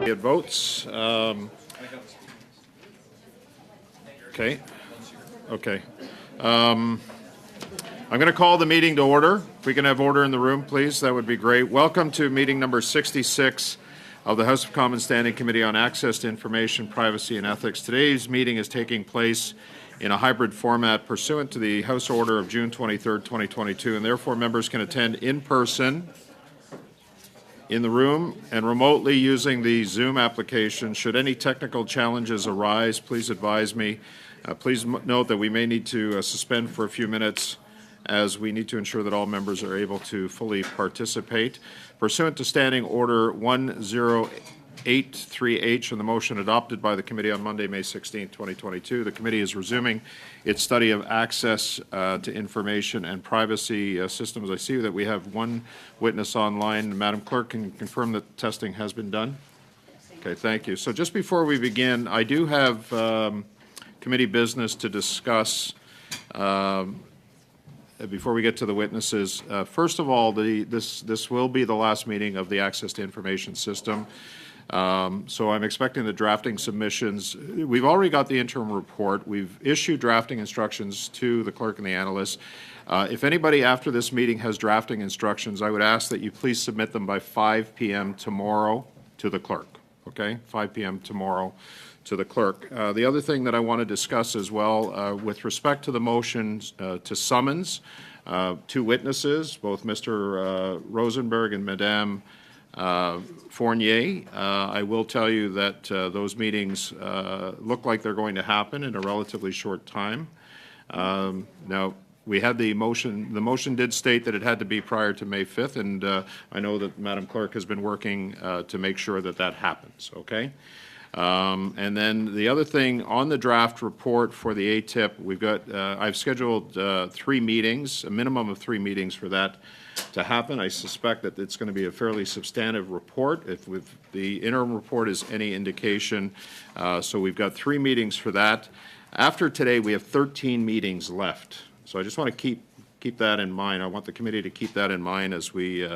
It votes. Okay. I'm going to call the meeting to order. If we can have order in the room, please, that would be great. Welcome to meeting number 66 of the House of Commons Standing Committee on Access to Information, Privacy and Ethics. Today's meeting is taking place in a hybrid format pursuant to the House Order of June 23rd, 2022, and therefore members can attend in person in the room and remotely using the Zoom application. Should any technical challenges arise, please advise me. Please note that we may need to suspend for a few minutes as we need to ensure that all members are able to fully participate. Pursuant to Standing Order 1083H and the motion adopted by the committee on Monday, May 16, 2022, the committee is resuming its study of access to information and privacy systems. I see that we have one witness online. Madam Clerk, can you confirm that testing has been done? Okay, thank you. So just before we begin, I do have committee business to discuss before we get to the witnesses. First of all, this will be the last meeting of the Access to Information System. So I'm expecting the drafting submissions. We've already got the interim report. We've issued drafting instructions to the clerk and the analysts. If anybody after this meeting has drafting instructions, I would ask that you please submit them by 5 p.m. tomorrow to the clerk. Okay, 5 p.m. tomorrow to the clerk. The other thing that I want to discuss as well, with respect to the motion to summons two witnesses, both Mr. Rosenberg and Madame Fournier. I will tell you that those meetings look like they're going to happen in a relatively short time. Now, we had the motion. The motion did state that it had to be prior to May 5th, and I know that Madam Clerk has been working to make sure that that happens, okay? And then the other thing on the draft report for the ATIP, we've got, I've scheduled 3 meetings, a minimum of 3 meetings for that to happen. I suspect that it's going to be a fairly substantive report, if with the interim report is any indication. So we've got 3 meetings for that. After today, we have 13 meetings left. So I just want to keep that in mind. I want the committee to keep that in mind as we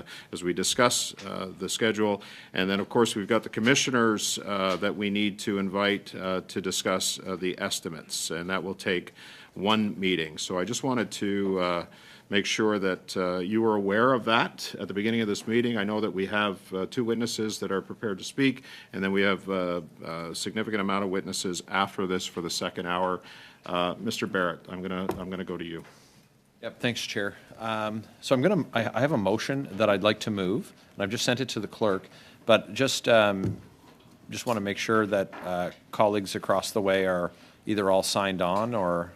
discuss the schedule. And then, of course, we've got the commissioners that we need to invite to discuss the estimates, and that will take 1 meeting. So I just wanted to make sure that you are aware of that at the beginning of this meeting. I know that we have 2 witnesses that are prepared to speak, and then we have a significant amount of witnesses after this for the second hour. Mr. Barrett, I'm gonna go to you. Yep, thanks, Chair. So I have a motion that I'd like to move, and I've just sent it to the clerk, but just want to make sure that colleagues across the way are either all signed on or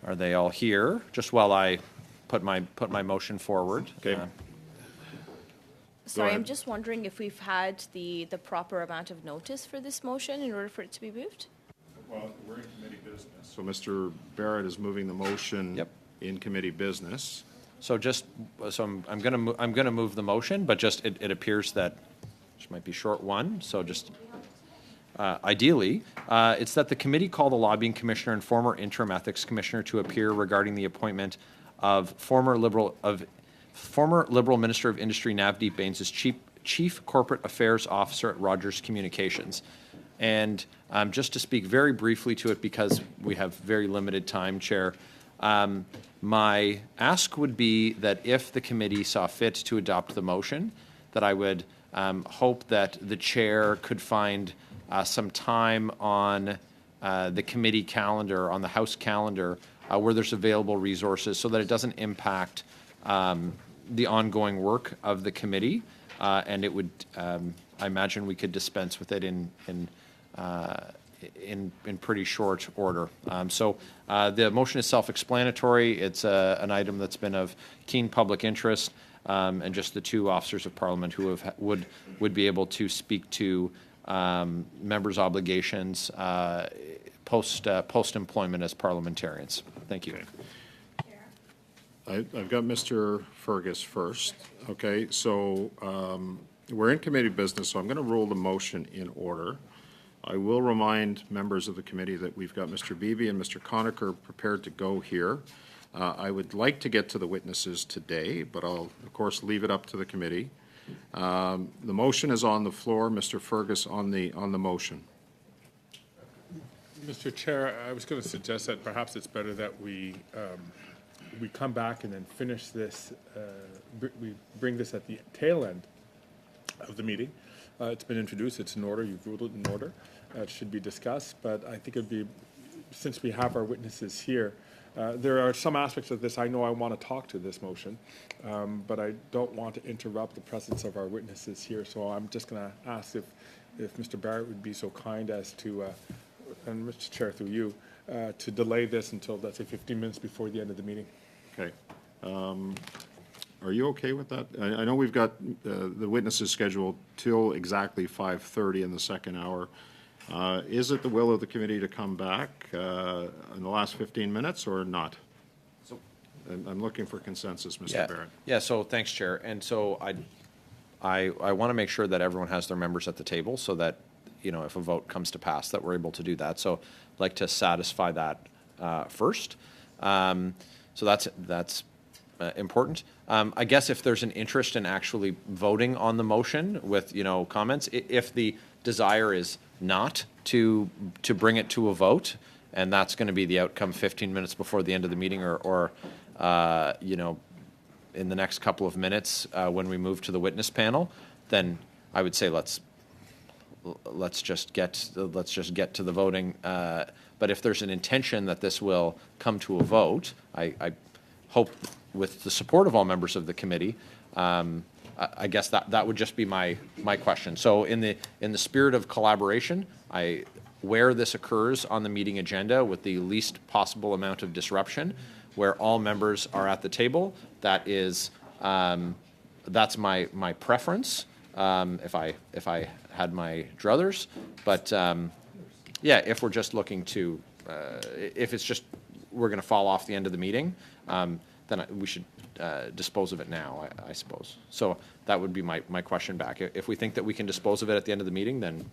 are they all here, just while I put my motion forward. Okay. Sorry, I'm just wondering if we've had the proper amount of notice for this motion in order for it to be moved? Well, we're in committee business. So Mr. Barrett is moving the motion. Yep. In committee business. So I'm going to move the motion, but just it appears that this might be short one. So just ideally, it's that the committee call the lobbying commissioner and former interim ethics commissioner to appear regarding the appointment of former Liberal Minister of Industry Navdeep Bains as Chief Corporate Affairs Officer at Rogers Communications. And just to speak very briefly to it, because we have very limited time, Chair. My ask would be that if the committee saw fit to adopt the motion, that I would hope that the chair could find some time on the committee calendar, on the House calendar, where there's available resources so that it doesn't impact the ongoing work of the committee. And it would, I imagine we could dispense with it in pretty short order. So the motion is self-explanatory. It's an item that's been of keen public interest, and just the 2 officers of Parliament who would be able to speak to members' obligations post-employment as parliamentarians. Thank you. Okay. I've got Mr. Fergus first. Okay, so we're in committee business, so I'm going to roll the motion in order. I will remind members of the committee that we've got Mr. Beebe and Mr. Conacher prepared to go here. I would like to get to the witnesses today, but I'll, of course, leave it up to the committee. The motion is on the floor. Mr. Fergus on the motion. Mr. Chair, I was going to suggest that perhaps it's better that we come back and then finish this, we bring this at the tail end of the meeting. It's been introduced, it's in order, you've ruled it in order. It should be discussed, but I think it'd be, since we have our witnesses here, there are some aspects of this I know I want to talk to this motion, but I don't want to interrupt the presence of our witnesses here, so I'm just going to ask if Mr. Barrett would be so kind as to, and Mr. Chair, through you, to delay this until, let's say, 15 minutes before the end of the meeting. Okay. Are you okay with that? I know we've got the witnesses scheduled till exactly 5:30 in the second hour. Is it the will of the committee to come back in the last 15 minutes or not? So, I'm looking for consensus, Mr. Barrett. Yeah, so thanks, Chair. And so I want to make sure that everyone has their members at the table so that, you know, if a vote comes to pass, that we're able to do that. So I'd like to satisfy that first. So that's important. I guess if there's an interest in actually voting on the motion with, you know, comments, if the desire is not to bring it to a vote, and that's going to be the outcome 15 minutes before the end of the meeting, or you know, in the next couple of minutes when we move to the witness panel, then I would say let's just get to the voting. But if there's an intention that this will come to a vote, I hope with the support of all members of the committee. I guess that would just be my question. So in the spirit of collaboration, where this occurs on the meeting agenda with the least possible amount of disruption, where all members are at the table, that's my preference. If I had my druthers, but yeah, if we're just looking to, if it's just we're going to fall off the end of the meeting, then we should dispose of it now, I suppose. So that would be my question back. If we think that we can dispose of it at the end of the meeting, then.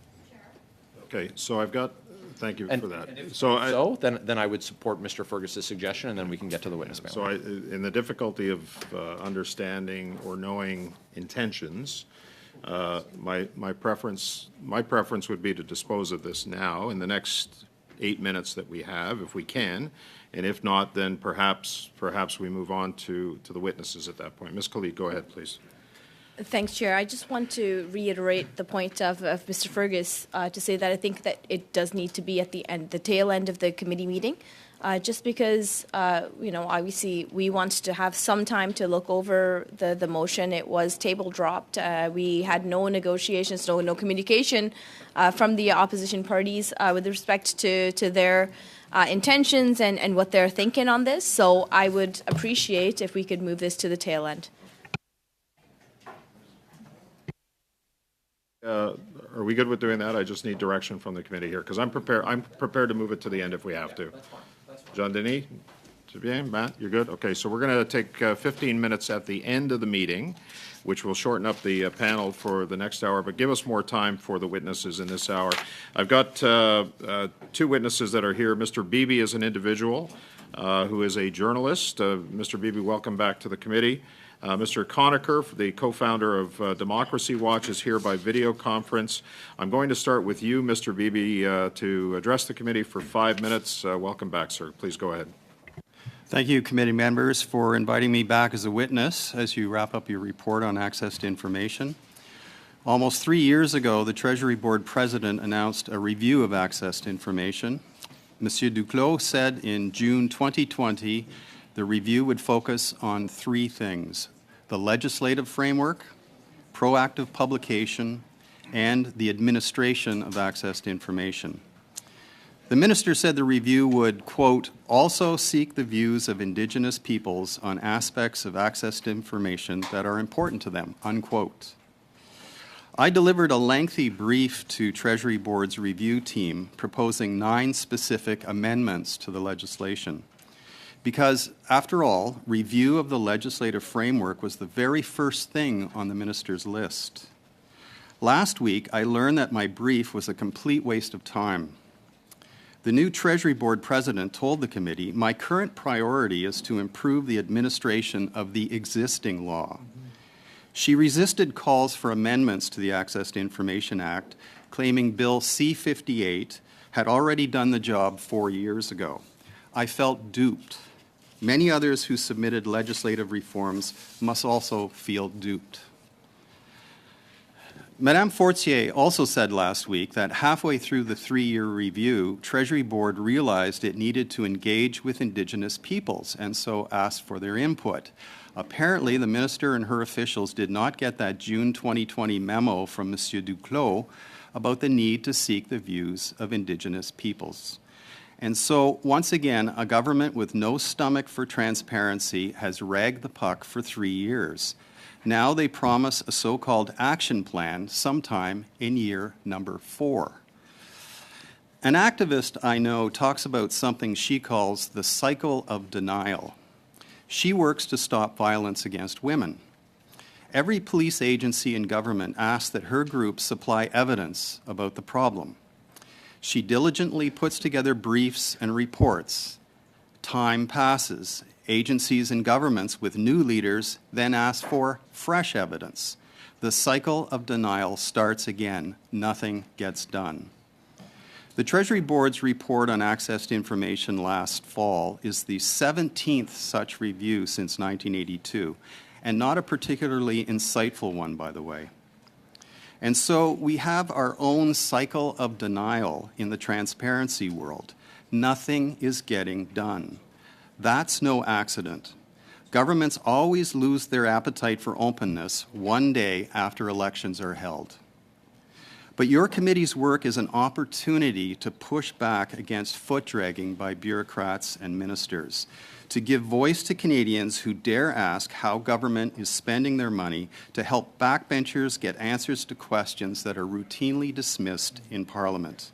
Okay, so I've got, thank you for that. Then I would support Mr. Fergus's suggestion, and then we can get to the witness panel. So in the difficulty of understanding or knowing intentions, my preference would be to dispose of this now in the next 8 minutes that we have, if we can, and if not, then perhaps we move on to the witnesses at that point. Ms. Khalid, go ahead, please. Thanks, Chair. I just want to reiterate the point of Mr. Fergus to say that I think that it does need to be at the tail end of the committee meeting, just because, you know, obviously we want to have some time to look over the motion. It was table dropped. We had no negotiations, no communication from the opposition parties with respect to their intentions and what they're thinking on this. So I would appreciate if we could move this to the tail end. Are we good with doing that? I just need direction from the committee here, because I'm prepared to move it to the end if we have to. Jean Denis, c'est bien, Matt, you're good? Okay, so we're going to take 15 minutes at the end of the meeting, which will shorten up the panel for the next hour, but give us more time for the witnesses in this hour. I've got two witnesses that are here. Mr. Beebe is an individual who is a journalist. Mr. Beebe, welcome back to the committee. Mr. Conacher, the co-founder of Democracy Watch, is here by video conference. I'm going to start with you, Mr. Beebe, to address the committee for 5 minutes. Welcome back, sir. Please go ahead. Thank you, committee members, for inviting me back as a witness as you wrap up your report on access to information. Almost 3 years ago, the Treasury Board President announced a review of access to information. Monsieur Duclos said in June 2020 the review would focus on 3 things: the legislative framework, proactive publication, and the administration of access to information. The minister said the review would, quote, also seek the views of Indigenous peoples on aspects of access to information that are important to them, unquote. I delivered a lengthy brief to Treasury Board's review team proposing 9 specific amendments to the legislation. Because, after all, review of the legislative framework was the very first thing on the minister's list. Last week, I learned that my brief was a complete waste of time. The new Treasury Board President told the committee, my current priority is to improve the administration of the existing law. She resisted calls for amendments to the Access to Information Act, claiming Bill C-58 had already done the job 4 years ago. I felt duped. Many others who submitted legislative reforms must also feel duped. Madame Fortier also said last week that halfway through the 3-year review, Treasury Board realized it needed to engage with Indigenous peoples and so asked for their input. Apparently, the minister and her officials did not get that June 2020 memo from Monsieur Duclos about the need to seek the views of Indigenous peoples. And so, once again, a government with no stomach for transparency has ragged the puck for 3 years. Now they promise a so-called action plan sometime in year number 4. An activist I know talks about something she calls the cycle of denial. She works to stop violence against women. Every police agency in government asks that her group supply evidence about the problem. She diligently puts together briefs and reports. Time passes. Agencies and governments with new leaders then ask for fresh evidence. The cycle of denial starts again. Nothing gets done. The Treasury Board's report on access to information last fall is the 17th such review since 1982, and not a particularly insightful one, by the way. And so we have our own cycle of denial in the transparency world. Nothing is getting done. That's no accident. Governments always lose their appetite for openness one day after elections are held. But your committee's work is an opportunity to push back against foot-dragging by bureaucrats and ministers, to give voice to Canadians who dare ask how government is spending their money to help backbenchers get answers to questions that are routinely dismissed in Parliament.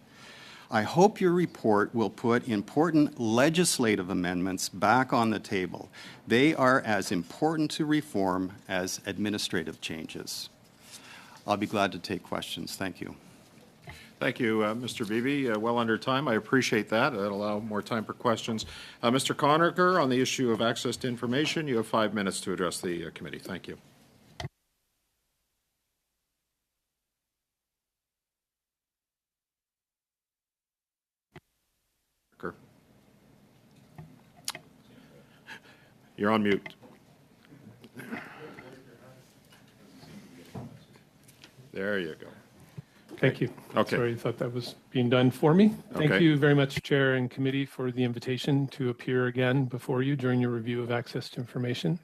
I hope your report will put important legislative amendments back on the table. They are as important to reform as administrative changes. I'll be glad to take questions. Thank you. Thank you, Mr. Beebe. Well under time. I appreciate that. That'll allow more time for questions. Mr. Conacher, on the issue of access to information, you have 5 minutes to address the committee. Thank you. You're on mute. There you go. Thank you. Okay. Sorry, I thought that was being done for me. Thank Okay. you very much, Chair and Committee, for the invitation to appear again before you during your review of access to information.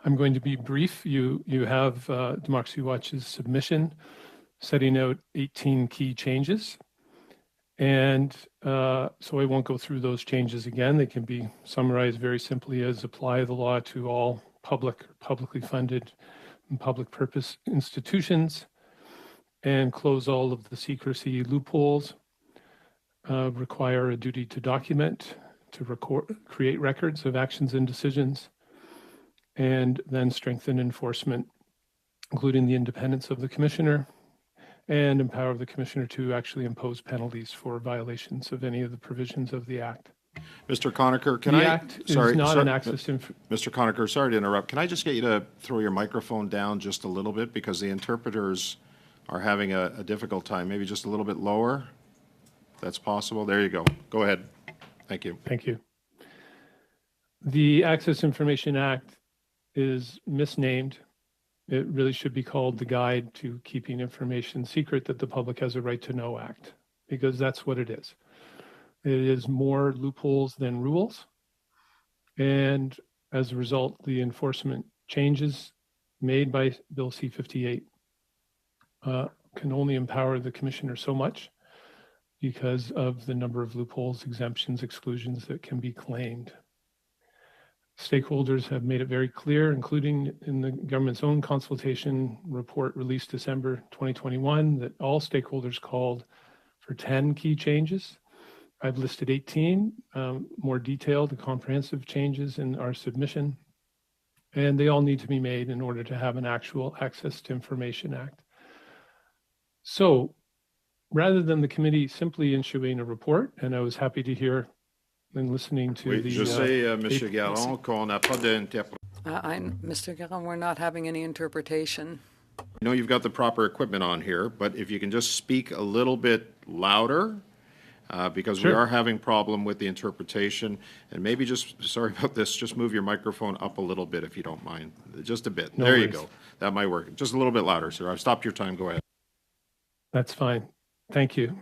I'm going to be brief. You have Democracy Watch's submission setting out 18 key changes. And so I won't go through those changes again. They can be summarized very simply as apply the law to all publicly funded and public purpose institutions, and close all of the secrecy loopholes, require a duty to document, to create records of actions and decisions, and then strengthen enforcement, including the independence of the commissioner, and empower the commissioner to actually impose penalties for violations of any of the provisions of the Act. Mr. Conacher, can The I? Act is not an access to Mr. Conacher, sorry to interrupt. Can I just get you to throw your microphone down just a little bit because the interpreters are having a difficult time. Maybe just a little bit lower. If that's possible. There you go. Go ahead. Thank you. Thank you. The Access Information Act is misnamed. It really should be called the Guide to Keeping Information Secret that the Public Has a Right to Know Act, because that's what it is. It is more loopholes than rules. And as a result, the enforcement changes made by Bill C-58 can only empower the commissioner so much because of the number of loopholes, exemptions, exclusions that can be claimed. Stakeholders have made it very clear, including in the government's own consultation report released December 2021, that all stakeholders called for 10 key changes. I've listed 18 more detailed and comprehensive changes in our submission, and they all need to be made in order to have an actual Access to Information Act. So rather than the committee simply issuing a report, and I was happy to hear and listening to Oui, the... je sais, Monsieur Garon, qu'on n'a pas d'interprétation. Mr. Guérin, we're not having any interpretation. I know you've got the proper equipment on here, but if you can just speak a little bit louder, because we Sure. are having problem with the interpretation, and maybe just, sorry about this, just move your microphone up a little bit if you don't mind, just a bit. No There you worries. go. That might work. Just a little bit louder, sir. I've stopped your time. Go ahead. That's fine. Thank you.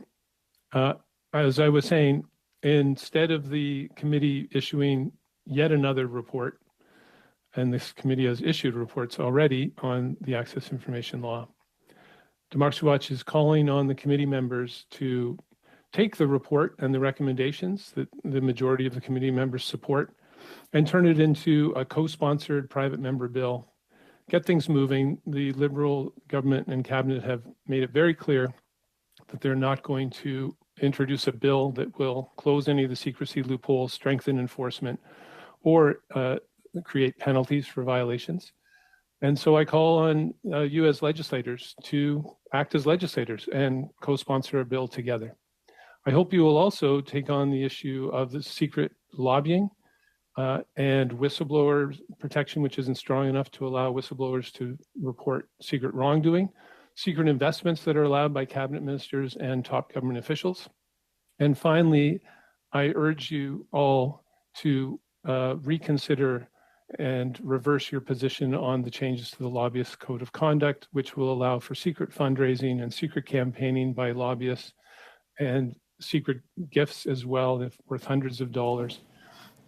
As I was saying, instead of the committee issuing yet another report, and this committee has issued reports already on the access information law, Democracy Watch is calling on the committee members to take the report and the recommendations that the majority of the committee members support and turn it into a co-sponsored private member bill. Get things moving. The Liberal government and cabinet have made it very clear that they're not going to introduce a bill that will close any of the secrecy loopholes, strengthen enforcement, or create penalties for violations. And so I call on you as legislators to act as legislators and co-sponsor a bill together. I hope you will also take on the issue of the secret lobbying and whistleblower protection, which isn't strong enough to allow whistleblowers to report secret wrongdoing, secret investments that are allowed by cabinet ministers and top government officials. And finally, I urge you all to reconsider and reverse your position on the changes to the lobbyist code of conduct, which will allow for secret fundraising and secret campaigning by lobbyists and secret gifts as well, if worth hundreds of dollars,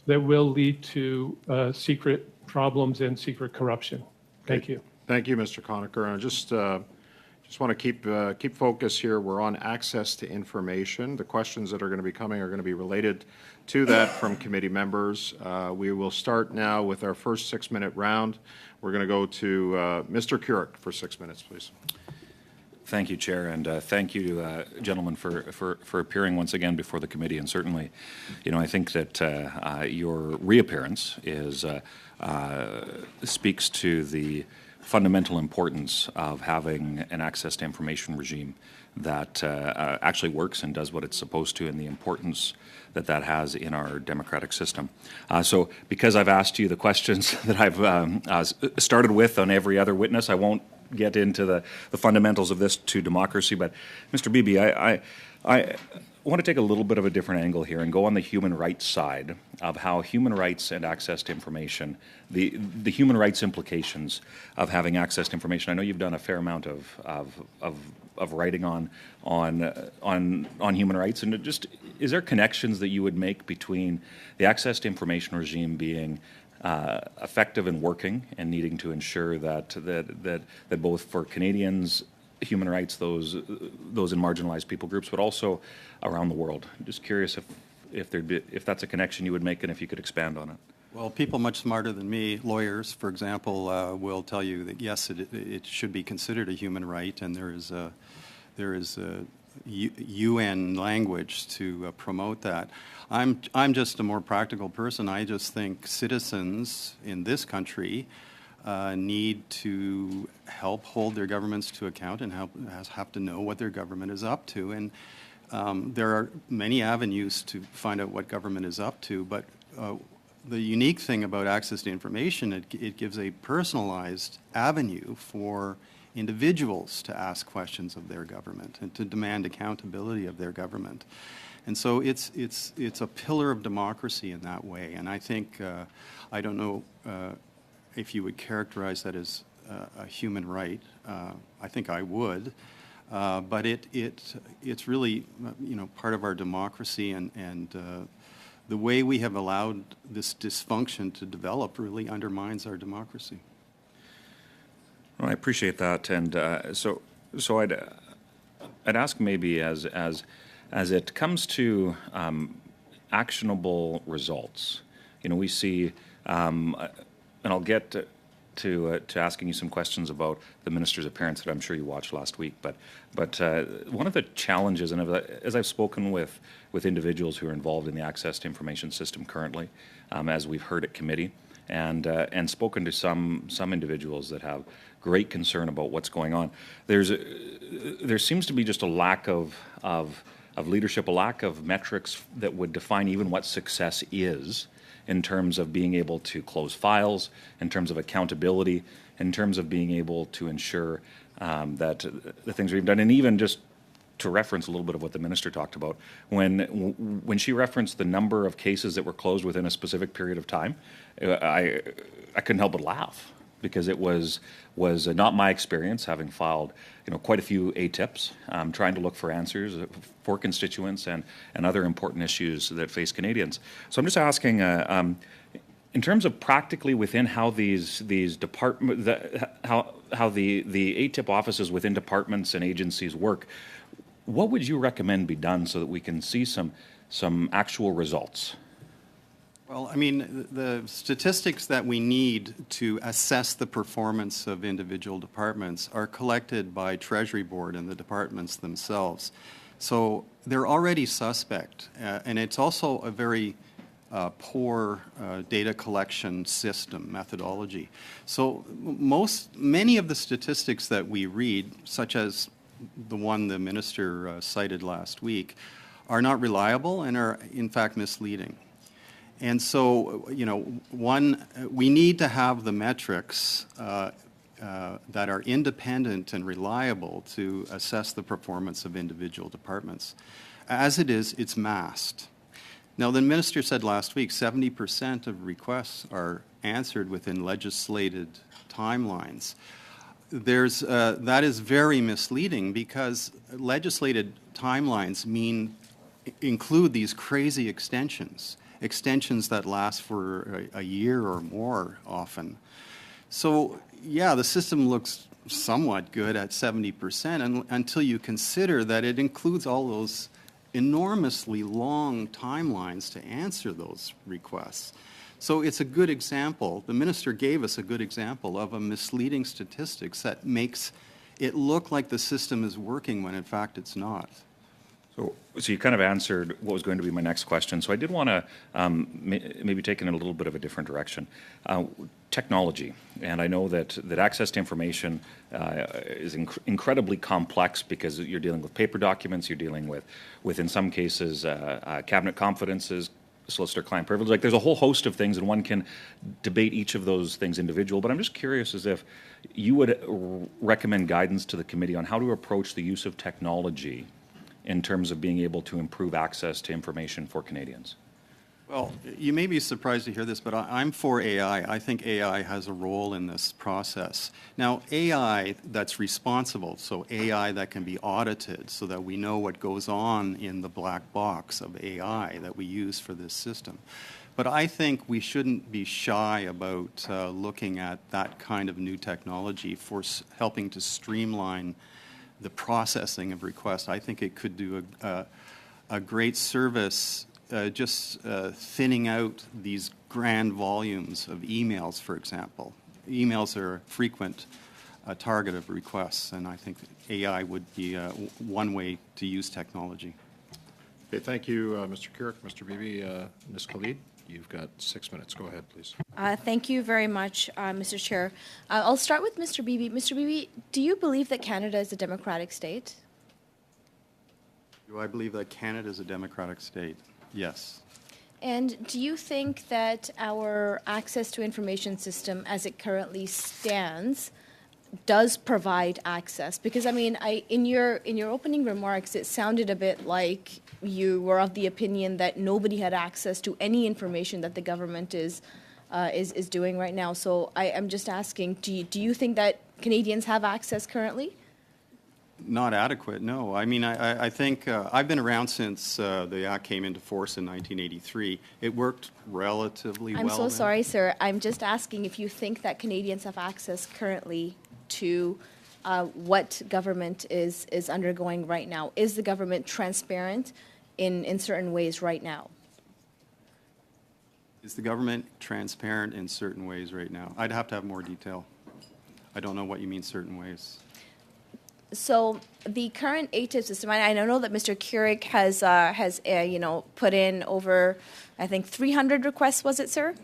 that will lead to secret problems and secret corruption. Thank you. Thank you, Mr. Conacher. And I just want to keep focus here. We're on access to information. The questions that are going to be coming are going to be related to that from committee members. We will start now with our first 6-minute round. We're going to go to Mr. Keurig for 6 minutes, please. Thank you, Chair, and thank you, gentlemen, for appearing once again before the committee. And certainly, I think that your reappearance speaks to the fundamental importance of having an access to information regime that actually works and does what it's supposed to, and the importance that has in our democratic system. So because I've asked you the questions that I've started with on every other witness, I won't get into the fundamentals of this to democracy. But Mr. Beebe, I want to take a little bit of a different angle here and go on the human rights side of how human rights and access to information, the human rights implications of having access to information. I know you've done a fair amount of writing on human rights, and is there connections that you would make between the access to information regime being effective and working, and needing to ensure that both for Canadians, human rights, those in marginalized people groups, but also around the world? I'm just curious if that's a connection you would make, and if you could expand on it. Well, people much smarter than me, lawyers, for example, will tell you that yes, it should be considered a human right, and there is a UN language to promote that. I'm just a more practical person. I just think citizens in this country need to help hold their governments to account and have to know what their government is up to. And there are many avenues to find out what government is up to, but the unique thing about access to information, it gives a personalized avenue for individuals to ask questions of their government and to demand accountability of their government. And so it's a pillar of democracy in that way. And I think, I don't know if you would characterize that as a human right. I think I would. But it's really, part of our democracy, and the way we have allowed this dysfunction to develop really undermines our democracy. Well, I appreciate that, and so I'd ask maybe as it comes to actionable results. We see, and I'll get to asking you some questions about the minister's appearance that I'm sure you watched last week. But one of the challenges, and as I've spoken with individuals who are involved in the access to information system currently, as we've heard at committee, and spoken to some individuals that have great concern about what's going on, there seems to be just a lack of leadership, a lack of metrics that would define even what success is in terms of being able to close files, in terms of accountability, in terms of being able to ensure that the things we've done, and even just to reference a little bit of what the minister talked about, when she referenced the number of cases that were closed within a specific period of time, I couldn't help but laugh, because it was not my experience, having filed quite a few ATIPs, trying to look for answers for constituents and other important issues that face Canadians. So I'm just asking, in terms of practically within how these department, how the ATIP offices within departments and agencies work, what would you recommend be done so that we can see some actual results? Well, I mean, the statistics that we need to assess the performance of individual departments are collected by Treasury Board and the departments themselves. So they're already suspect, and it's also a very poor data collection system methodology. So many of the statistics that we read, such as the one the minister cited last week, are not reliable and are in fact misleading. And so, we need to have the metrics that are independent and reliable to assess the performance of individual departments. As it is, it's masked. Now, the minister said last week 70% of requests are answered within legislated timelines. That is very misleading, because legislated timelines include these crazy extensions that last for a year or more often. So, yeah, the system looks somewhat good at 70% until you consider that it includes all those enormously long timelines to answer those requests. So it's a good example. The minister gave us a good example of a misleading statistics that makes it look like the system is working when in fact it's not. So you kind of answered what was going to be my next question. So I did want to maybe take it in a little bit of a different direction. Technology, and I know that access to information is incredibly complex, because you're dealing with paper documents, you're dealing with in some cases, cabinet confidences, solicitor-client privilege. Like, there's a whole host of things, and one can debate each of those things individual. But I'm just curious as if you would recommend guidance to the committee on how to approach the use of technology in terms of being able to improve access to information for Canadians. Well, you may be surprised to hear this, but I'm for AI. I think AI has a role in this process. Now, AI that's responsible, so AI that can be audited so that we know what goes on in the black box of AI that we use for this system. But I think we shouldn't be shy about looking at that kind of new technology for helping to streamline the processing of requests. I think it could do a great service just thinning out these grand volumes of emails, for example. Emails are a frequent target of requests, and I think AI would be one way to use technology. Okay, thank you, Mr. Keurig. Mr. Beebe, Ms. Khalid, you've got 6 minutes. Go ahead, please. Thank you very much, Mr. Chair. I'll start with Mr. Beebe. Mr. Beebe, do you believe that Canada is a democratic state? Do I believe that Canada is a democratic state? Yes. And do you think that our access to information system as it currently stands does provide access? Because, I mean, in your opening remarks, it sounded a bit like you were of the opinion that nobody had access to any information that the government is doing right now. So I'm just asking, do you think that Canadians have access currently? Not adequate, no. I mean, I think I've been around since the Act came into force in 1983. It worked relatively well. I'm so sorry, sir. I'm just asking if you think that Canadians have access currently to what government is undergoing right now. Is the government transparent in certain ways right now? Is the government transparent in certain ways right now? I'd have to have more detail. I don't know what you mean certain ways. So the current ATIP system, and I know that Mr. Keurig has put in over, I think, 300 requests, was it, sir?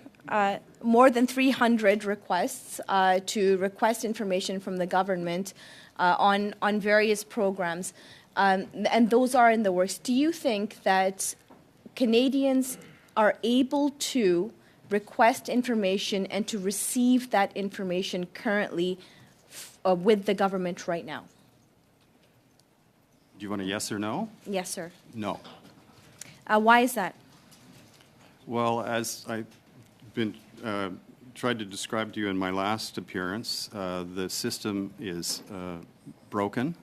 More than 300 requests to request information from the government on various programs, and those are in the works. Do you think that Canadians are able to request information and to receive that information currently with the government right now? Do you want a yes or no? Yes, sir. No. Why is that? Well, as I've been tried to describe to you in my last appearance, the system is broken.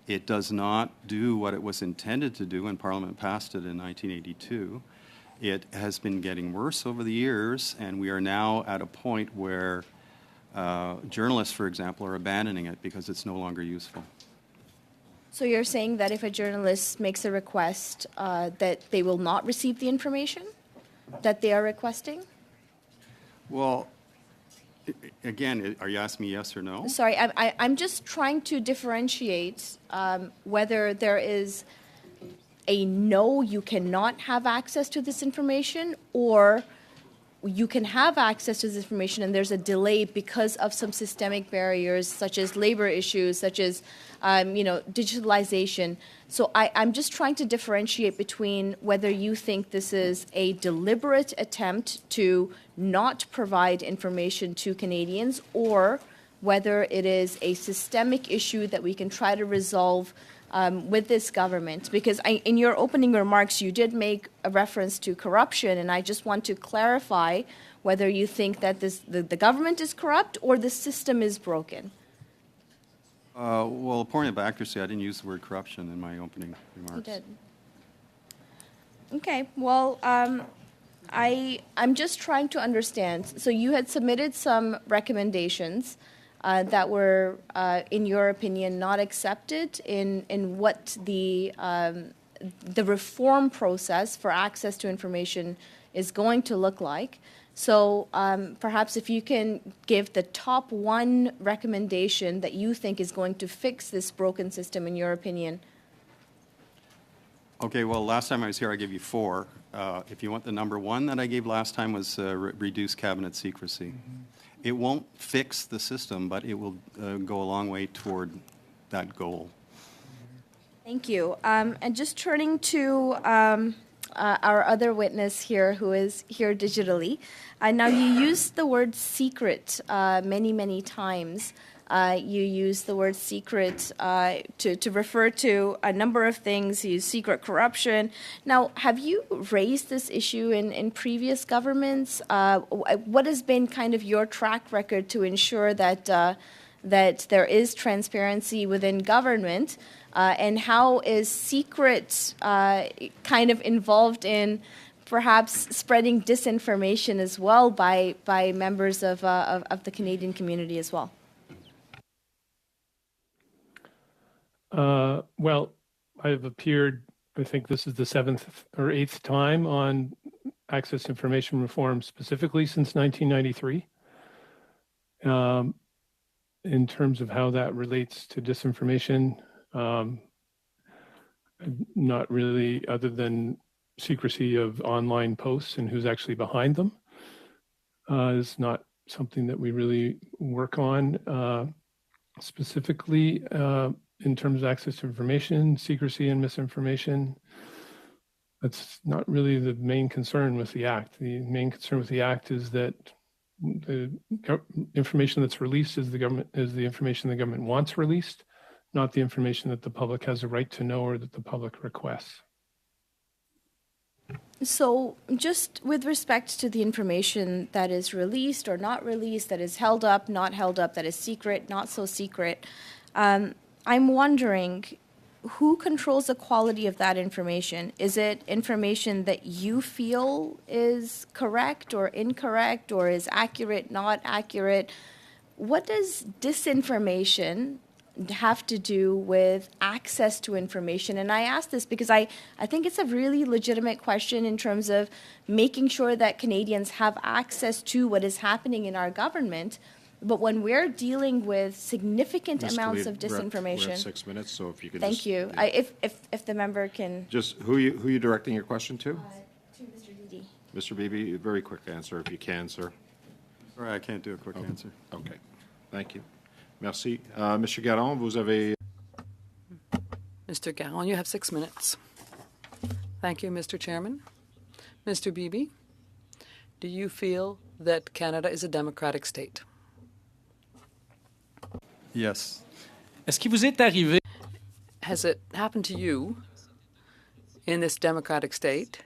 It does not do what it was intended to do when Parliament passed it in 1982. It has been getting worse over the years, and we are now at a point where journalists, for example, are abandoning it because it's no longer useful. So you're saying that if a journalist makes a request, that they will not receive the information that they are requesting? Well, again, are you asking me yes or no? Sorry, I'm just trying to differentiate whether there is a no, you cannot have access to this information, or you can have access to this information and there's a delay because of some systemic barriers such as labor issues, such as digitalization. So I'm just trying to differentiate between whether you think this is a deliberate attempt to not provide information to Canadians, or whether it is a systemic issue that we can try to resolve with this government. Because in your opening remarks, you did make a reference to corruption, and I just want to clarify whether you think that the government is corrupt or the system is broken. Well, a point of accuracy, I didn't use the word corruption in my opening remarks. You did. Okay, well, I'm just trying to understand. So you had submitted some recommendations that were, in your opinion, not accepted in what the reform process for access to information is going to look like. So perhaps if you can give the top one recommendation that you think is going to fix this broken system, in your opinion. Okay, well, last time I was here, I gave you 4. If you want the number 1 that I gave last time was reduce cabinet secrecy. It won't fix the system, but it will go a long way toward that goal. Thank you. And just turning to our other witness here, who is here digitally. Now, you used the word secret many, many times. You use the word secret to refer to a number of things. You use secret corruption. Now, have you raised this issue in previous governments? What has been kind of your track record to ensure that that there is transparency within government? And how is secret kind of involved in perhaps spreading disinformation as well by members of the Canadian community as well? Well, I've appeared, I think this is the 7th or 8th time on access to information reform, specifically since 1993. In terms of how that relates to disinformation, not really, other than secrecy of online posts and who's actually behind them, is not something that we really work on specifically. In terms of access to information, secrecy and misinformation, that's not really the main concern with the Act. The main concern with the Act is that the information that's released is the information the government wants released, not the information that the public has a right to know or that the public requests. So just with respect to the information that is released or not released, that is held up, not held up, that is secret, not so secret, I'm wondering, who controls the quality of that information? Is it information that you feel is correct or incorrect, or is accurate, not accurate? What does disinformation have to do with access to information? And I ask this because I think it's a really legitimate question in terms of making sure that Canadians have access to what is happening in our government. But when we're dealing with significant amounts of disinformation, We're at 6 minutes, so if you could. Thank just, you. If the member can. Just who you directing your question to? To Mr. Didi. Mr. Beebe, very quick answer if you can, sir. Sorry, I can't do a quick answer. Okay, thank you. Merci. Monsieur Garon, vous avez. Mr. Garon, you have 6 minutes. Thank you, Mr. Chairman. Mr. Beebe, Do you feel that Canada is a democratic state? Yes. Est-ce qu'il vous est arrivé Has it happened to you in this democratic state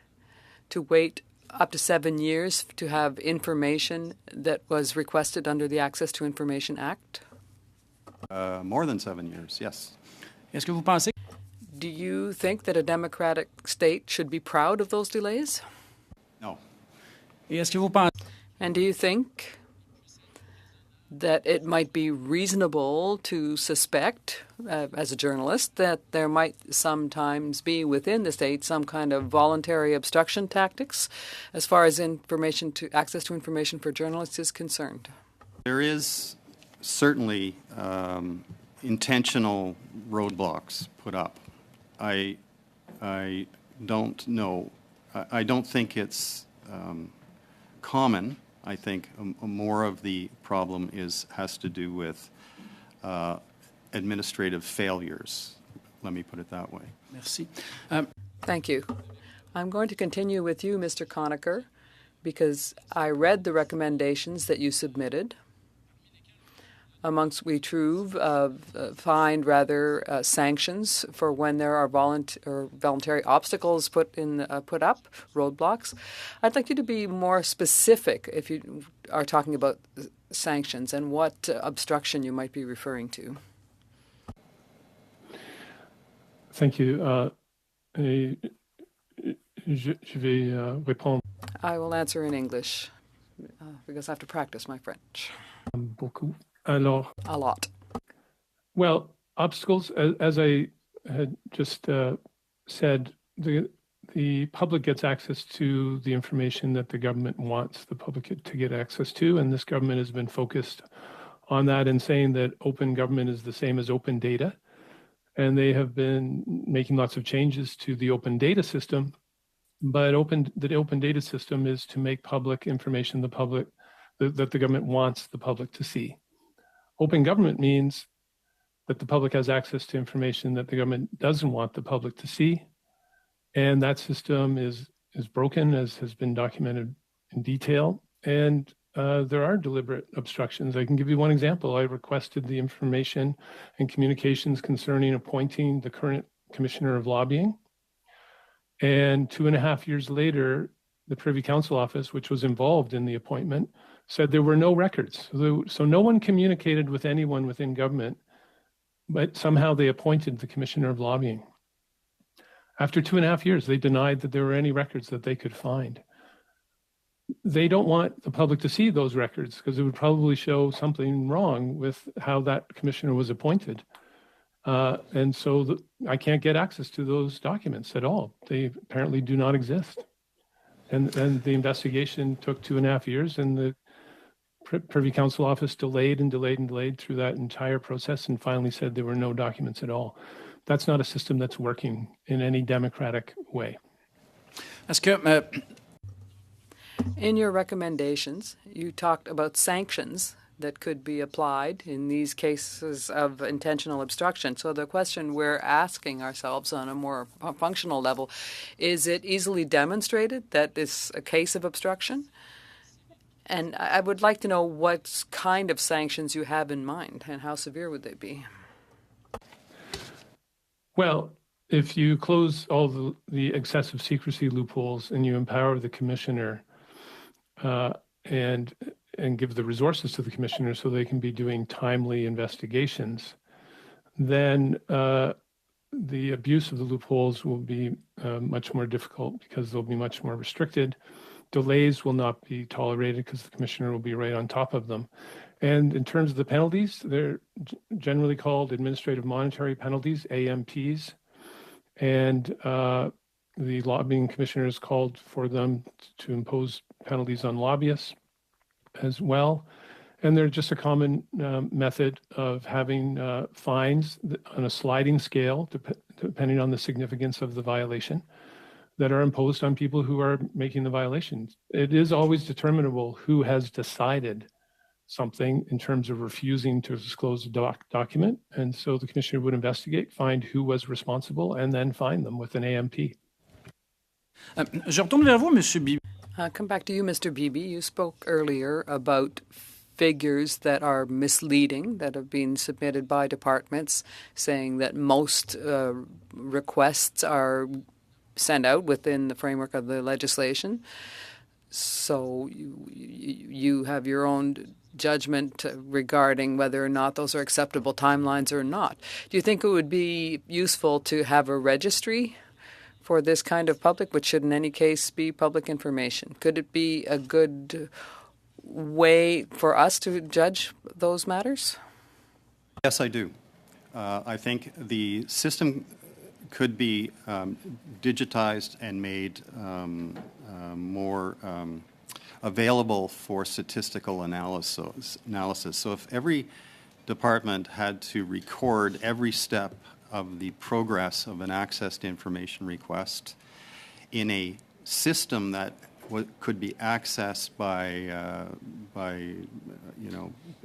to wait up to 7 years to have information that was requested under the Access to Information Act? More than 7 years, yes. Est-ce que vous pensez Do you think that a democratic state should be proud of those delays? No. Et est-ce que vous pensez And do you think that it might be reasonable to suspect, as a journalist, that there might sometimes be within the state some kind of voluntary obstruction tactics as far as access to information for journalists is concerned? There is certainly intentional roadblocks put up. I don't know. I don't think it's common. I think more of the problem has to do with administrative failures. Let me put it that way. Merci. Thank you. I'm going to continue with you, Mr. Conacher, because I read the recommendations that you submitted. Amongst we find sanctions for when there are voluntary obstacles put up, roadblocks. I'd like you to be more specific if you are talking about sanctions and what obstruction you might be referring to. Thank you. Je vais répondre I will answer in English because I have to practice my French. beaucoup. Alors, A lot. well, obstacles, as I had just said, the public gets access to the information that the government wants the public to get access to, and this government has been focused on that and saying that open government is the same as open data. And they have been making lots of changes to the open data system, but the open data system is to make public information that the government wants the public to see. Open government means that the public has access to information that the government doesn't want the public to see. And that system is broken, as has been documented in detail. And there are deliberate obstructions. I can give you one example. I requested the information and communications concerning appointing the current commissioner of lobbying. And 2.5 years later, the Privy Council Office, which was involved in the appointment, said there were no records. So no one communicated with anyone within government, but somehow they appointed the Commissioner of Lobbying. After 2.5 years, they denied that there were any records that they could find. They don't want the public to see those records because it would probably show something wrong with how that commissioner was appointed. And so I can't get access to those documents at all. They apparently do not exist. And the investigation took 2.5 years, and the Privy Council Office delayed and delayed and delayed through that entire process and finally said there were no documents at all. That's not a system that's working in any democratic way. Est-ce que In your recommendations, you talked about sanctions that could be applied in these cases of intentional obstruction. So the question we're asking ourselves on a more functional level, is it easily demonstrated that it's a case of obstruction? And I would like to know what kind of sanctions you have in mind and how severe would they be? Well, if you close all the excessive secrecy loopholes and you empower the commissioner and give the resources to the commissioner so they can be doing timely investigations, then the abuse of the loopholes will be much more difficult because they'll be much more restricted. Delays will not be tolerated because the commissioner will be right on top of them. And in terms of the penalties, they're generally called administrative monetary penalties, AMPs. And the lobbying commissioners called for them to impose penalties on lobbyists as well. And they're just a common method of having fines on a sliding scale, depending on the significance of the violation, that are imposed on people who are making the violations. It is always determinable who has decided something in terms of refusing to disclose a document. And so the commissioner would investigate, find who was responsible, and then fine them with an AMP. Je retourne vers vous, Monsieur Bibeau. Come back to you, Mr. Beebe. You spoke earlier about figures that are misleading that have been submitted by departments, saying that most requests are sent out within the framework of the legislation. So you have your own judgment regarding whether or not those are acceptable timelines or not. Do you think it would be useful to have a registry for this kind of public, which should in any case be public information? Could it be a good way for us to judge those matters? Yes, I do. I think the system could be digitized and made more available for statistical analysis. So if every department had to record every step of the progress of an access to information request in a system that could be accessed by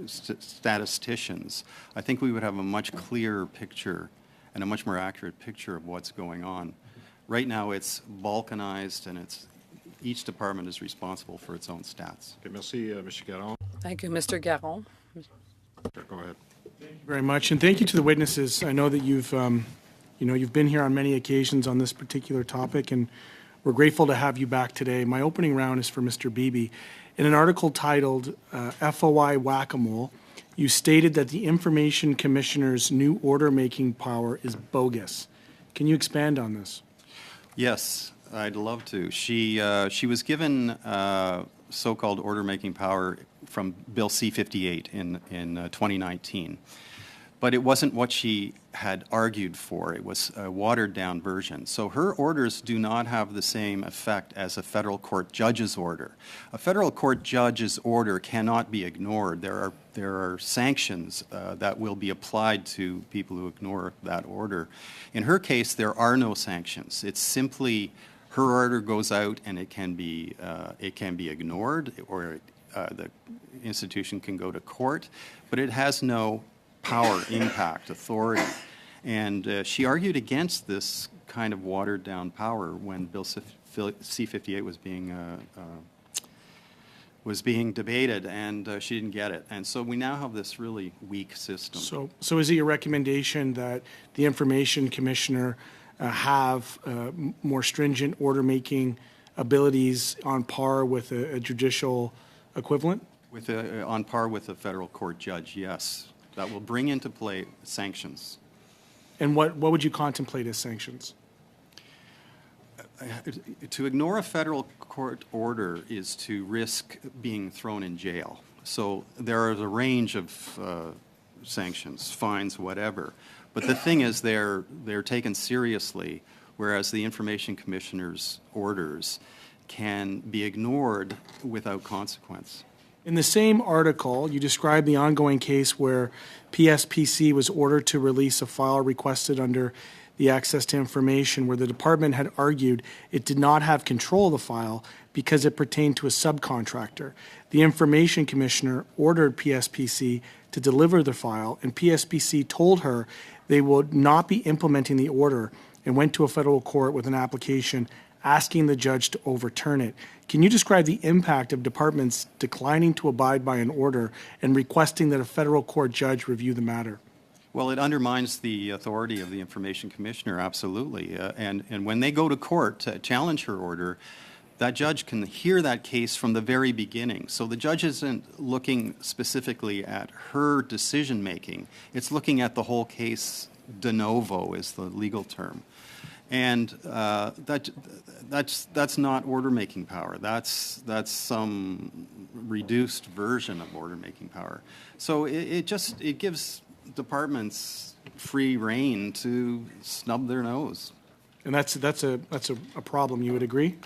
statisticians, I think we would have a much clearer picture and a much more accurate picture of what's going on. Right now, it's balkanized, and each department is responsible for its own stats. Okay, merci, Mr. Garon. Thank you, Mr. Garon. Go ahead. Very much, and thank you to the witnesses. I know that you've been here on many occasions on this particular topic, and we're grateful to have you back today. My opening round is for Mr. Beebe. In an article titled FOI Whack-A-Mole, you stated that the Information Commissioner's new order-making power is bogus. Can you expand on this? Yes, I'd love to. She was given so-called order-making power from Bill C-58 in 2019. But it wasn't what she had argued for. It was a watered-down version. So her orders do not have the same effect as a federal court judge's order. A federal court judge's order cannot be ignored. There are sanctions that will be applied to people who ignore that order. In her case, there are no sanctions. It's simply her order goes out and it can be ignored, or the institution can go to court, but it has no power, impact, authority. And she argued against this kind of watered-down power when Bill C-58 was being debated, and she didn't get it. And so we now have this really weak system. So is it your recommendation that the Information Commissioner have more stringent order-making abilities on par with a judicial equivalent? On par with a federal court judge, yes. That will bring into play sanctions. And what would you contemplate as sanctions? To ignore a federal court order is to risk being thrown in jail. So there is a range of sanctions, fines, whatever. But the thing is, they're taken seriously, whereas the Information Commissioner's orders can be ignored without consequence. In the same article, you describe the ongoing case where PSPC was ordered to release a file requested under the Access to Information, where the department had argued it did not have control of the file because it pertained to a subcontractor. The Information Commissioner ordered PSPC to deliver the file, and PSPC told her they would not be implementing the order and went to a federal court with an application asking the judge to overturn it. Can you describe the impact of departments declining to abide by an order and requesting that a federal court judge review the matter? Well, it undermines the authority of the Information Commissioner, absolutely. And when they go to court to challenge her order, that judge can hear that case from the very beginning. So the judge isn't looking specifically at her decision-making. It's looking at the whole case de novo is the legal term. And that's not order-making power. That's some reduced version of order-making power. So it gives departments free rein to snub their nose. And that's a problem, you would agree?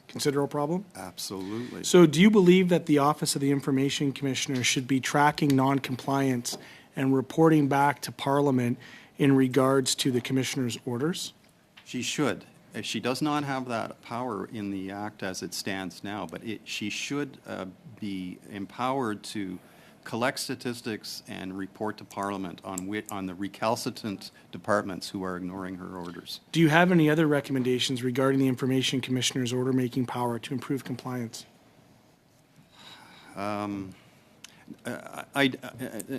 Considerable problem? Absolutely. So do you believe that the Office of the Information Commissioner should be tracking non-compliance and reporting back to Parliament in regards to the Commissioner's orders? She should. She does not have that power in the Act as it stands now, but she should be empowered to collect statistics and report to Parliament on the recalcitrant departments who are ignoring her orders. Do you have any other recommendations regarding the Information Commissioner's order-making power to improve compliance?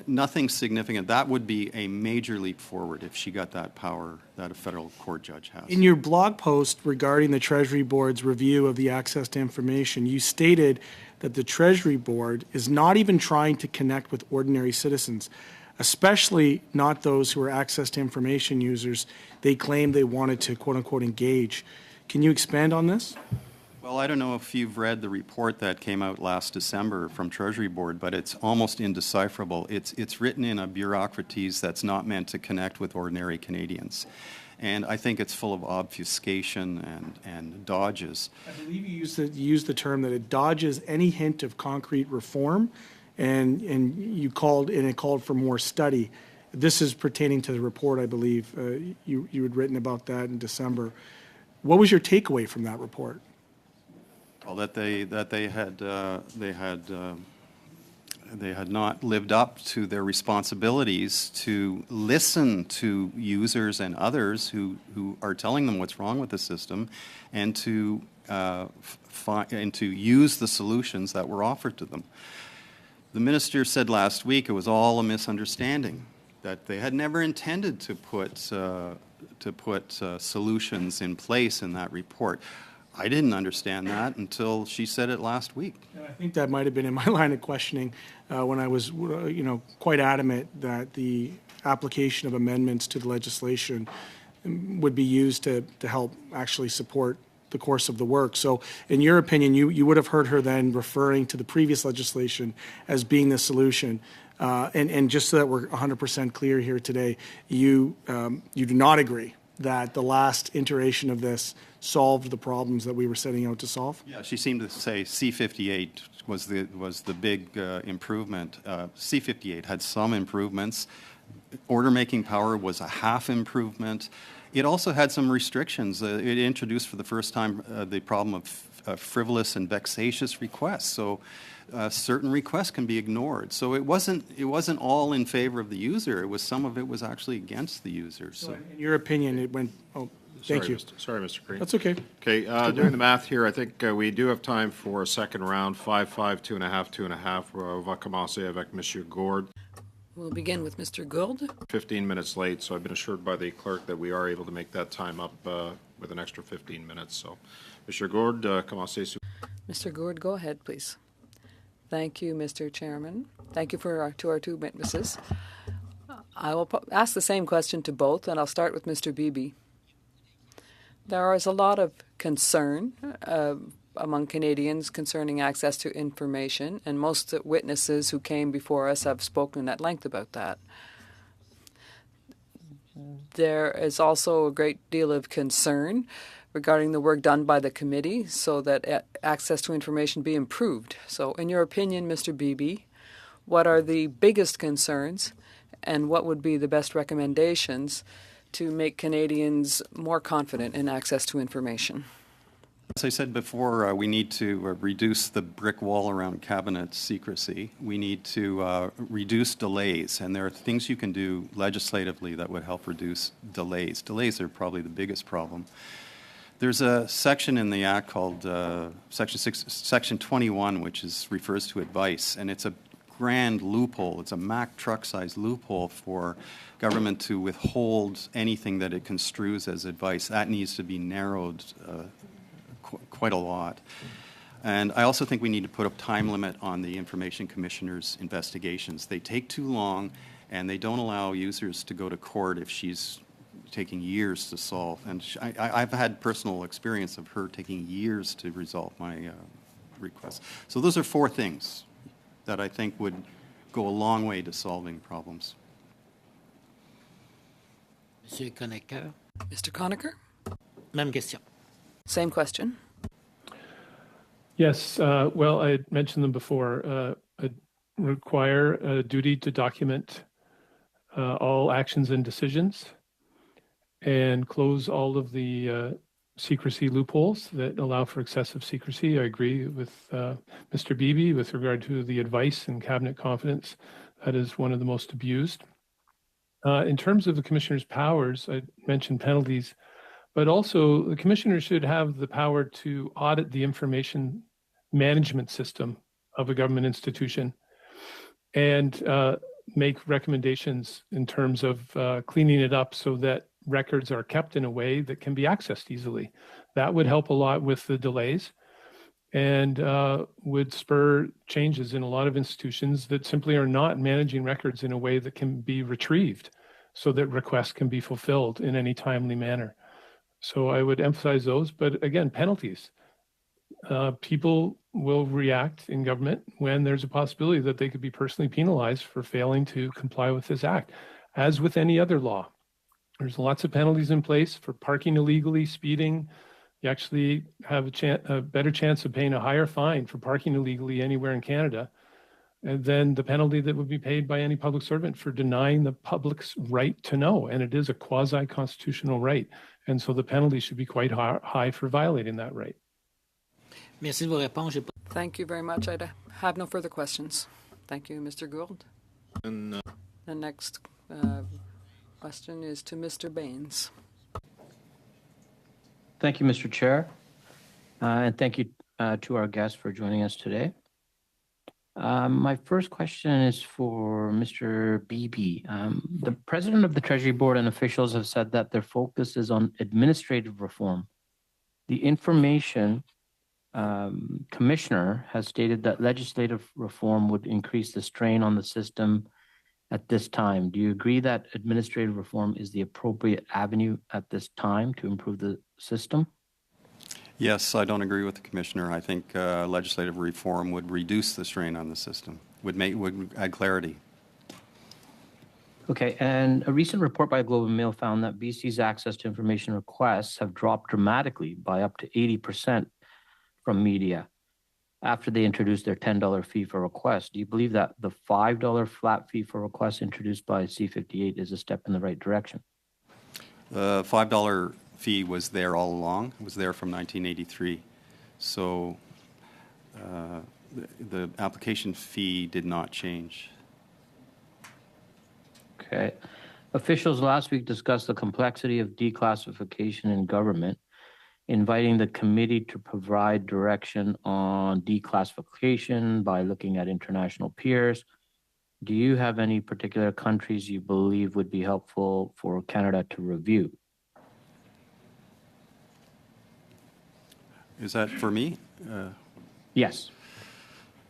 Nothing significant. That would be a major leap forward if she got that power that a federal court judge has. In your blog post regarding the Treasury Board's review of the access to information, you stated that the Treasury Board is not even trying to connect with ordinary citizens, especially not those who are access to information users they claim they wanted to, quote-unquote, engage. Can you expand on this? Well, I don't know if you've read the report that came out last December from Treasury Board, but it's almost indecipherable. It's written in a bureaucratese that's not meant to connect with ordinary Canadians. And I think it's full of obfuscation and dodges. I believe you used the term that it dodges any hint of concrete reform, and it called for more study. This is pertaining to the report, I believe. You had written about that in December. What was your takeaway from that report? Well, that they had not lived up to their responsibilities to listen to users and others who are telling them what's wrong with the system, and to use the solutions that were offered to them. The minister said last week it was all a misunderstanding, that they had never intended to put solutions in place in that report. I didn't understand that until she said it last week. And I think that might have been in my line of questioning when I was, quite adamant that the application of amendments to the legislation would be used to help actually support the course of the work. So in your opinion, you would have heard her then referring to the previous legislation as being the solution. And just so that we're 100% clear here today, you do not agree that the last iteration of this solved the problems that we were setting out to solve? Yeah, she seemed to say C-58 was the big improvement. C-58 had some improvements. Order-making power was a half improvement. It also had some restrictions. It introduced for the first time the problem of frivolous and vexatious requests. So certain requests can be ignored. So it wasn't all in favor of the user. Some of it was actually against the user. So in your opinion, it went. Oh, thank you. Sorry, Mr. Green. That's okay. Okay, doing the math here, I think we do have time for a second round. 5-5, 2.5, 2.5. On va commencer avec Monsieur Gourde. We'll begin with Mr. Gould. 15 minutes late, so I've been assured by the clerk that we are able to make that time up with an extra 15 minutes. So, Monsieur Gourde, commencez. Mr. Gould, go ahead, please. Thank you, Mr. Chairman. Thank you to our two witnesses. I will ask the same question to both, and I'll start with Mr. Beebe. There is a lot of concern among Canadians concerning access to information, and most witnesses who came before us have spoken at length about that. There is also a great deal of concern regarding the work done by the committee so that access to information be improved. So in your opinion, Mr. Beebe, what are the biggest concerns and what would be the best recommendations to make Canadians more confident in access to information? as I said before, we need to reduce the brick wall around cabinet secrecy. We need to reduce delays, and there are things you can do legislatively that would help reduce delays. Delays are probably the biggest problem. There's a section in the Act called Section 21, which refers to advice, and it's a grand loophole. It's a Mack truck-sized loophole for government to withhold anything that it construes as advice. That needs to be narrowed quite a lot. And I also think we need to put a time limit on the Information Commissioner's investigations. They take too long, and they don't allow users to go to court if she's taking years to solve. And I've had personal experience of her taking years to resolve my requests. So those are four things that I think would go a long way to solving problems. Monsieur Conacher. Mr. Conacher? Même question. Same question. Yes, well, I had mentioned them before. Require a duty to document all actions and decisions, and close all of the secrecy loopholes that allow for excessive secrecy. I agree with Mr. Beebe with regard to the advice and cabinet confidence. That is one of the most abused. In terms of the commissioner's powers, I mentioned penalties, but also the commissioner should have the power to audit the information management system of a government institution and make recommendations in terms of cleaning it up so that records are kept in a way that can be accessed easily. That would help a lot with the delays and would spur changes in a lot of institutions that simply are not managing records in a way that can be retrieved so that requests can be fulfilled in any timely manner. So I would emphasize those, but again, penalties. People will react in government when there's a possibility that they could be personally penalized for failing to comply with this act, as with any other law. There's lots of penalties in place for parking illegally, speeding. You actually have a better chance of paying a higher fine for parking illegally anywhere in Canada than the penalty that would be paid by any public servant for denying the public's right to know. And it is a quasi-constitutional right. And so the penalty should be quite high for violating that right. Merci de vos réponses. Thank you very much. I have no further questions. Thank you, Mr. Gould. The next question is to Mr. Baines. Thank you, Mr. Chair. And thank you to our guests for joining us today. My first question is for Mr. Beebe. The president of the Treasury Board and officials have said that their focus is on administrative reform. The information commissioner has stated that legislative reform would increase the strain on the system at this time. Do you agree that administrative reform is the appropriate avenue at this time to improve the system? Yes, I don't agree with the commissioner. I think legislative reform would reduce the strain on the system, would add clarity. Okay, and a recent report by Globe and Mail found that BC's access to information requests have dropped dramatically by up to 80% from media after they introduced their $10 fee for requests. Do you believe that the $5 flat fee for requests introduced by C58 is a step in the right direction? The $5 fee was there all along. It was there from 1983. So the application fee did not change. Okay. Officials last week discussed the complexity of declassification in government, inviting the committee to provide direction on declassification by looking at international peers. Do you have any particular countries you believe would be helpful for Canada to review? Is that for me? Yes.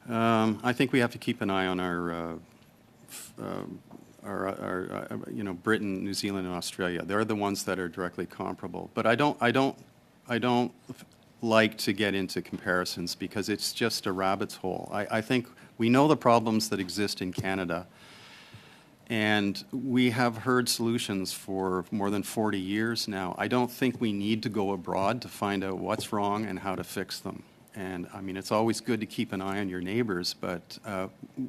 I think we have to keep an eye on our Britain, New Zealand, and Australia. They're the ones that are directly comparable. But I don't like to get into comparisons because it's just a rabbit's hole. I think we know the problems that exist in Canada, and we have heard solutions for more than 40 years now. I don't think we need to go abroad to find out what's wrong and how to fix them. And I mean, it's always good to keep an eye on your neighbors, but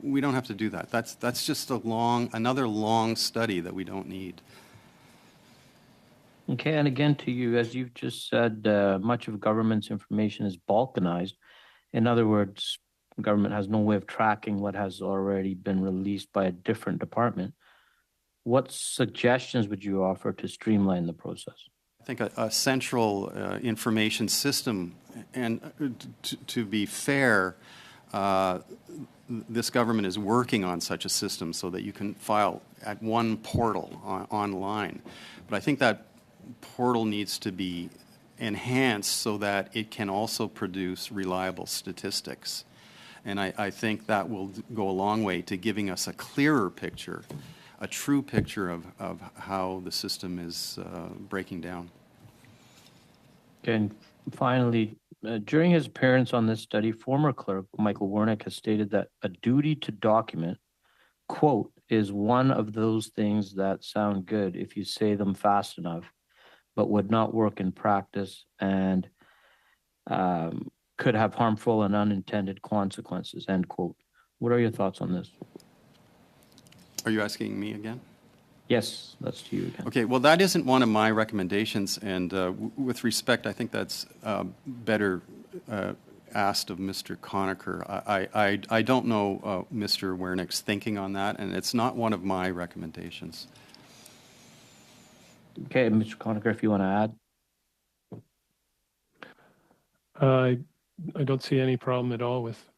we don't have to do that. That's just another long study that we don't need. Okay, and again to you, as you've just said, much of government's information is balkanized. In other words, government has no way of tracking what has already been released by a different department. What suggestions would you offer to streamline the process? I think a central information system, and to be fair, this government is working on such a system so that you can file at one portal online. But I think that portal needs to be enhanced so that it can also produce reliable statistics. And I think that will go a long way to giving us a clearer picture, a true picture of how the system is breaking down. And finally, during his appearance on this study, former clerk Michael Warnick has stated that a duty to document, quote, is one of those things that sound good if you say them fast enough, but would not work in practice and could have harmful and unintended consequences, end quote. What are your thoughts on this? Are you asking me again? Yes, that's to you again. Okay, well, that isn't one of my recommendations, and with respect, I think that's better asked of Mr. Conacher. I don't know Mr. Wernick's thinking on that, and it's not one of my recommendations. Okay, Mr. Conacher, if you want to add. I don't see any problem at all with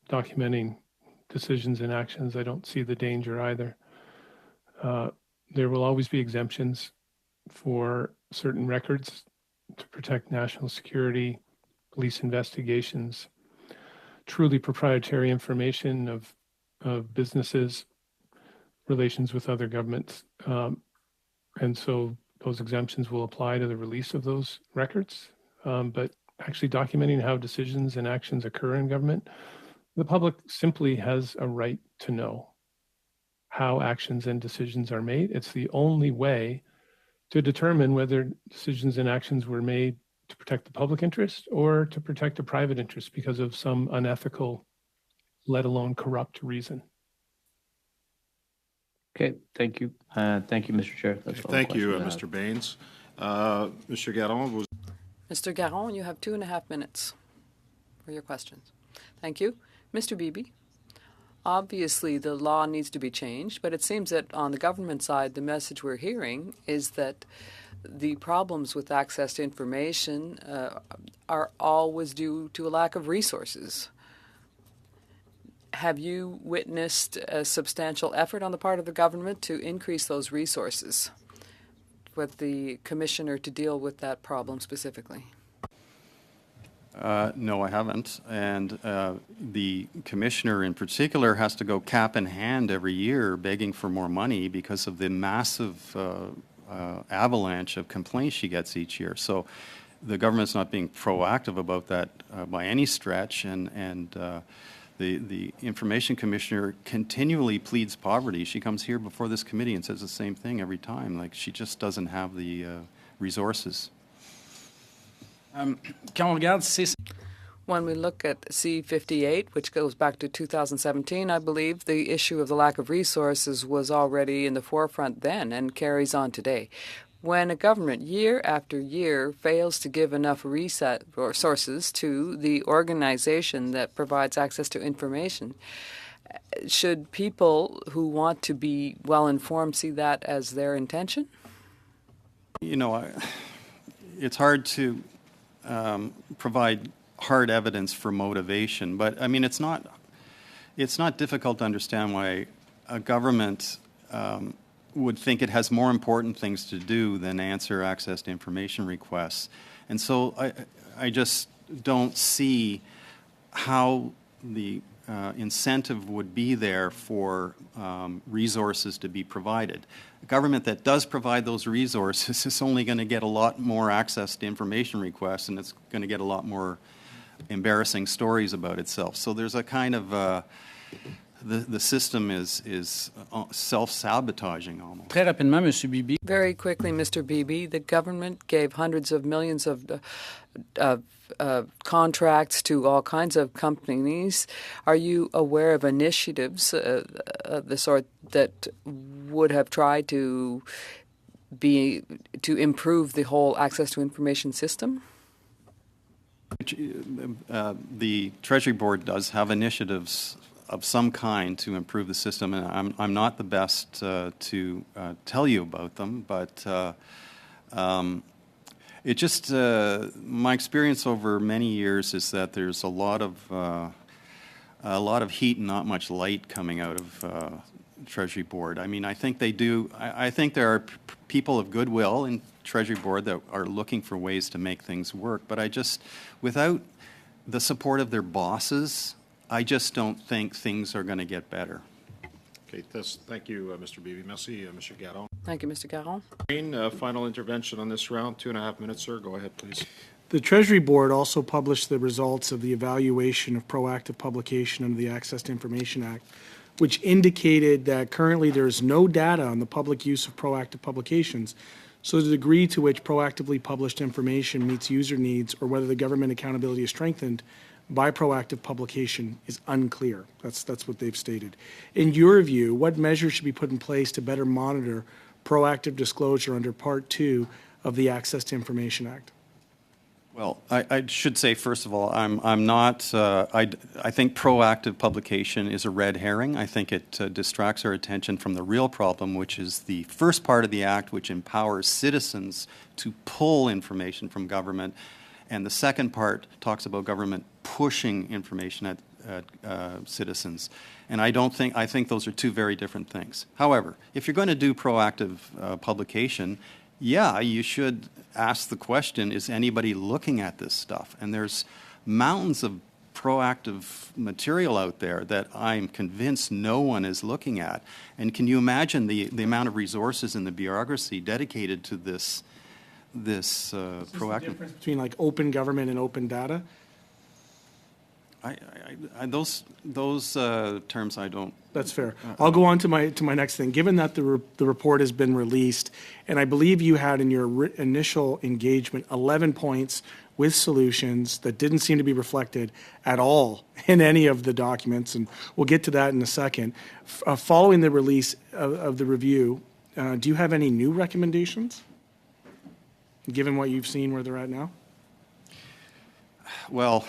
documenting decisions and actions. I don't see the danger either. There will always be exemptions for certain records to protect national security, police investigations, truly proprietary information of businesses, relations with other governments. And so those exemptions will apply to the release of those records. But actually documenting how decisions and actions occur in government, the public simply has a right to know how actions and decisions are made. It's the only way to determine whether decisions and actions were made to protect the public interest or to protect a private interest because of some unethical, let alone corrupt reason. Okay, thank you. Thank you, Mr. Chair. That's all the Thank you, questions I have. Mr. Baines. Mr. Garon, was Mr. Garon, you have 2.5 minutes for your questions. Thank you. Mr. Beebe, obviously the law needs to be changed, but it seems that on the government side, the message we're hearing is that the problems with access to information are always due to a lack of resources. Have you witnessed a substantial effort on the part of the government to increase those resources with the commissioner to deal with that problem specifically? No, I haven't. And the commissioner in particular has to go cap in hand every year begging for more money because of the massive avalanche of complaints she gets each year. So the government's not being proactive about that by any stretch. And the information commissioner continually pleads poverty. She comes here before this committee and says the same thing every time. Like, she just doesn't have the resources. When we look at C-58, which goes back to 2017, I believe the issue of the lack of resources was already in the forefront then and carries on today. When a government year after year fails to give enough resources to the organization that provides access to information, should people who want to be well informed see that as their intention? You know, it's hard to provide hard evidence for motivation, but I mean, it's not difficult to understand why a government would think it has more important things to do than answer access to information requests. And so I just don't see how the incentive would be there for resources to be provided. A government that does provide those resources is only going to get a lot more access to information requests, and it's going to get a lot more embarrassing stories about itself. So there's a kind of the system is self-sabotaging almost. Très rapidement, Monsieur Beebe. Very quickly, Mr. Beebe, the government gave hundreds of millions of contracts to all kinds of companies. Are you aware of initiatives of the sort that would have tried to improve the whole access to information system? The Treasury Board does have initiatives of some kind to improve the system, and I'm not the best to tell you about them, but it just my experience over many years is that there's a lot of heat and not much light coming out of Treasury Board. I mean, I think they do. I think there are people of goodwill in Treasury Board that are looking for ways to make things work, but I just, without the support of their bosses, I just don't think things are going to get better. okay. Thank you, Mr. Beebe. Merci, Mr. Garon. Thank you, Mr. Garon. Final intervention on this round. 2.5 minutes, sir. Go ahead, please. The Treasury Board also published the results of the evaluation of proactive publication under the Access to Information Act, which indicated that currently there is no data on the public use of proactive publications. So the degree to which proactively published information meets user needs or whether the government accountability is strengthened by proactive publication is unclear. That's what they've stated. In your view, what measures should be put in place to better monitor proactive disclosure under Part 2 of the Access to Information Act? Well, I should say, first of all, I'm not, I think proactive publication is a red herring. I think it distracts our attention from the real problem, which is the first part of the Act, which empowers citizens to pull information from government. And the second part talks about government pushing information at citizens. And I think those are two very different things. However, if you're going to do proactive publication, yeah, you should ask the question, is anybody looking at this stuff? And there's mountains of proactive material out there that I'm convinced no one is looking at. And can you imagine the amount of resources in the bureaucracy dedicated to this proactive? Difference between like open government and open data? Those terms I don't. That's fair. I'll go on to my next thing. Given that the report has been released, and I believe you had in your initial engagement 11 points with solutions that didn't seem to be reflected at all in any of the documents, and we'll get to that in a second. Following the release of the review, do you have any new recommendations, given what you've seen where they're at now? Well,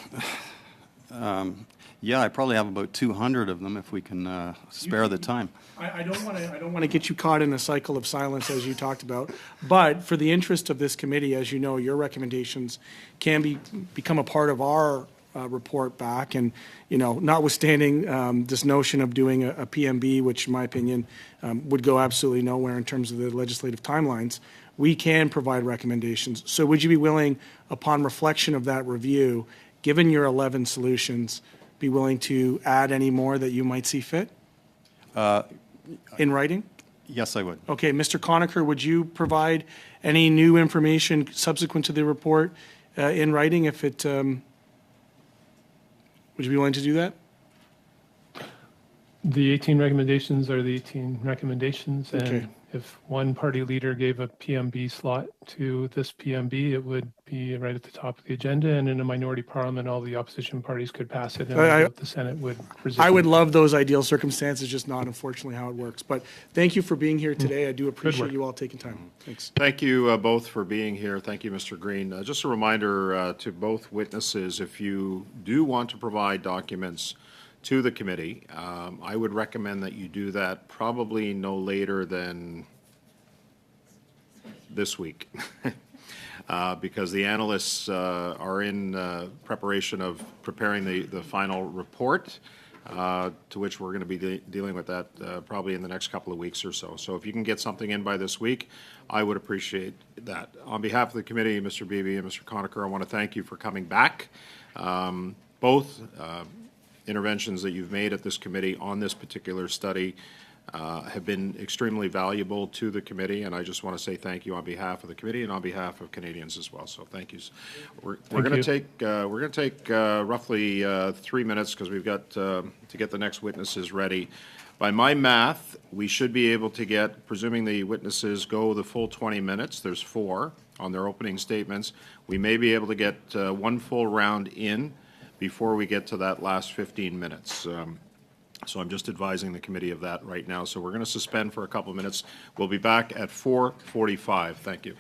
yeah, I probably have about 200 of them if we can spare the time. I don't want to get you caught in a cycle of silence as you talked about, but for the interest of this committee, as you know, your recommendations can become a part of our report back. And notwithstanding this notion of doing a PMB, which in my opinion would go absolutely nowhere in terms of the legislative timelines, we can provide recommendations. So would you be willing, upon reflection of that review, given your 11 solutions, be willing to add any more that you might see fit in writing? Yes, I would. Okay, Mr. Conacher, would you provide any new information subsequent to the report in writing if it, would you be willing to do that? The 18 recommendations are the 18 recommendations, Okay. and if one party leader gave a PMB slot to this PMB, it would be right at the top of the agenda, and in a minority parliament, all the opposition parties could pass it, and the Senate would resist. I would love those ideal circumstances, just not unfortunately how it works. But thank you for being here today. I do appreciate you all taking time. Thanks. Thank you both for being here. Thank you, Mr. Green. Just a reminder to both witnesses, if you do want to provide documents to the committee, I would recommend that you do that probably no later than this week. Because the analysts are in preparation of preparing the final report, to which we're going to be dealing with that probably in the next couple of weeks or so. So if you can get something in by this week, I would appreciate that. On behalf of the committee, Mr. Beebe and Mr. Conacher, I want to thank you for coming back. Both interventions that you've made at this committee on this particular study have been extremely valuable to the committee, and I just want to say thank you on behalf of the committee and on behalf of Canadians as well. So thank you. We're going to take roughly 3 minutes because we've got to get the next witnesses ready. By my math, we should be able to get, presuming the witnesses go the full 20 minutes. There's 4 on their opening statements. We may be able to get one full round in before we get to that last 15 minutes. So I'm just advising the committee of that right now. So we're going to suspend for a couple of minutes. We'll be back at 4:45. Thank you.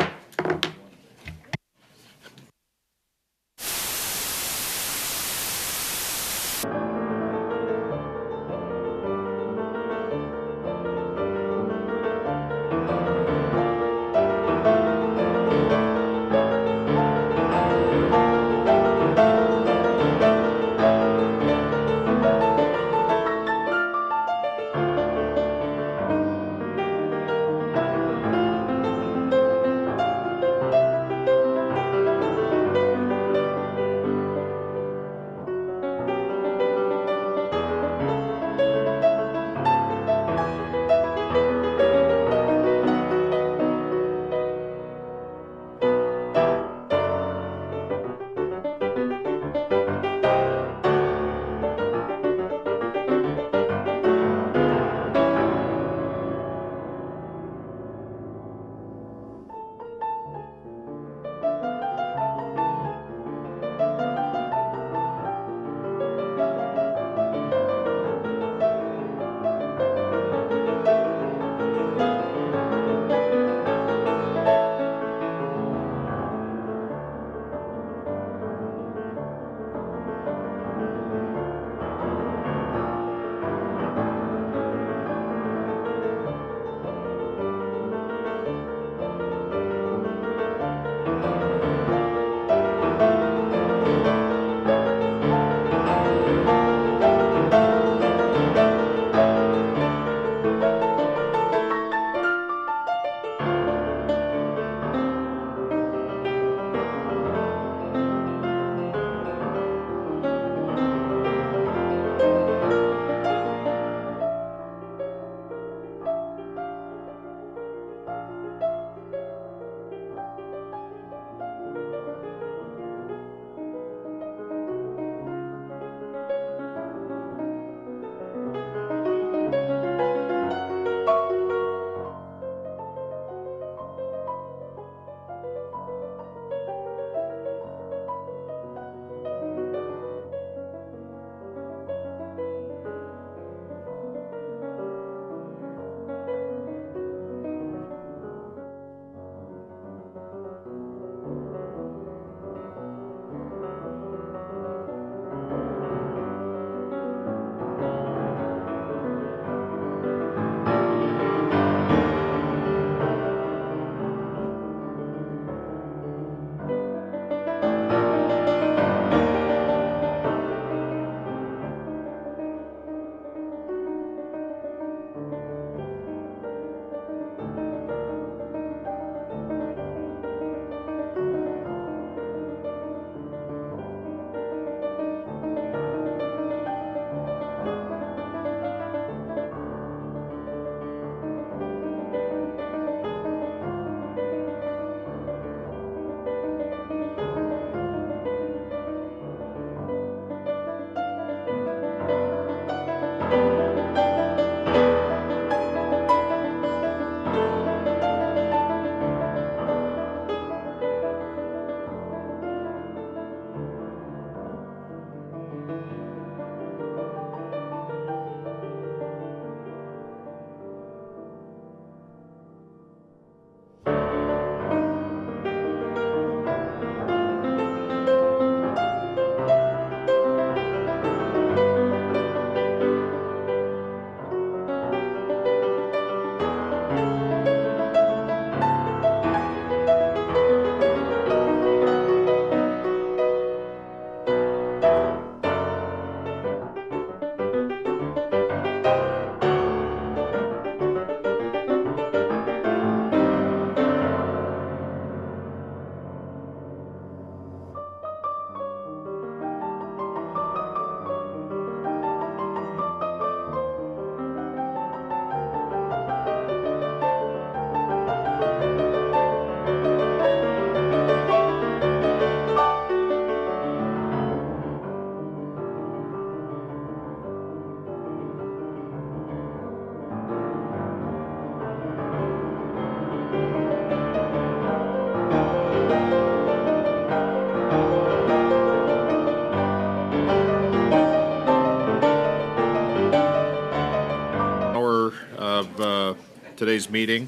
today's meeting.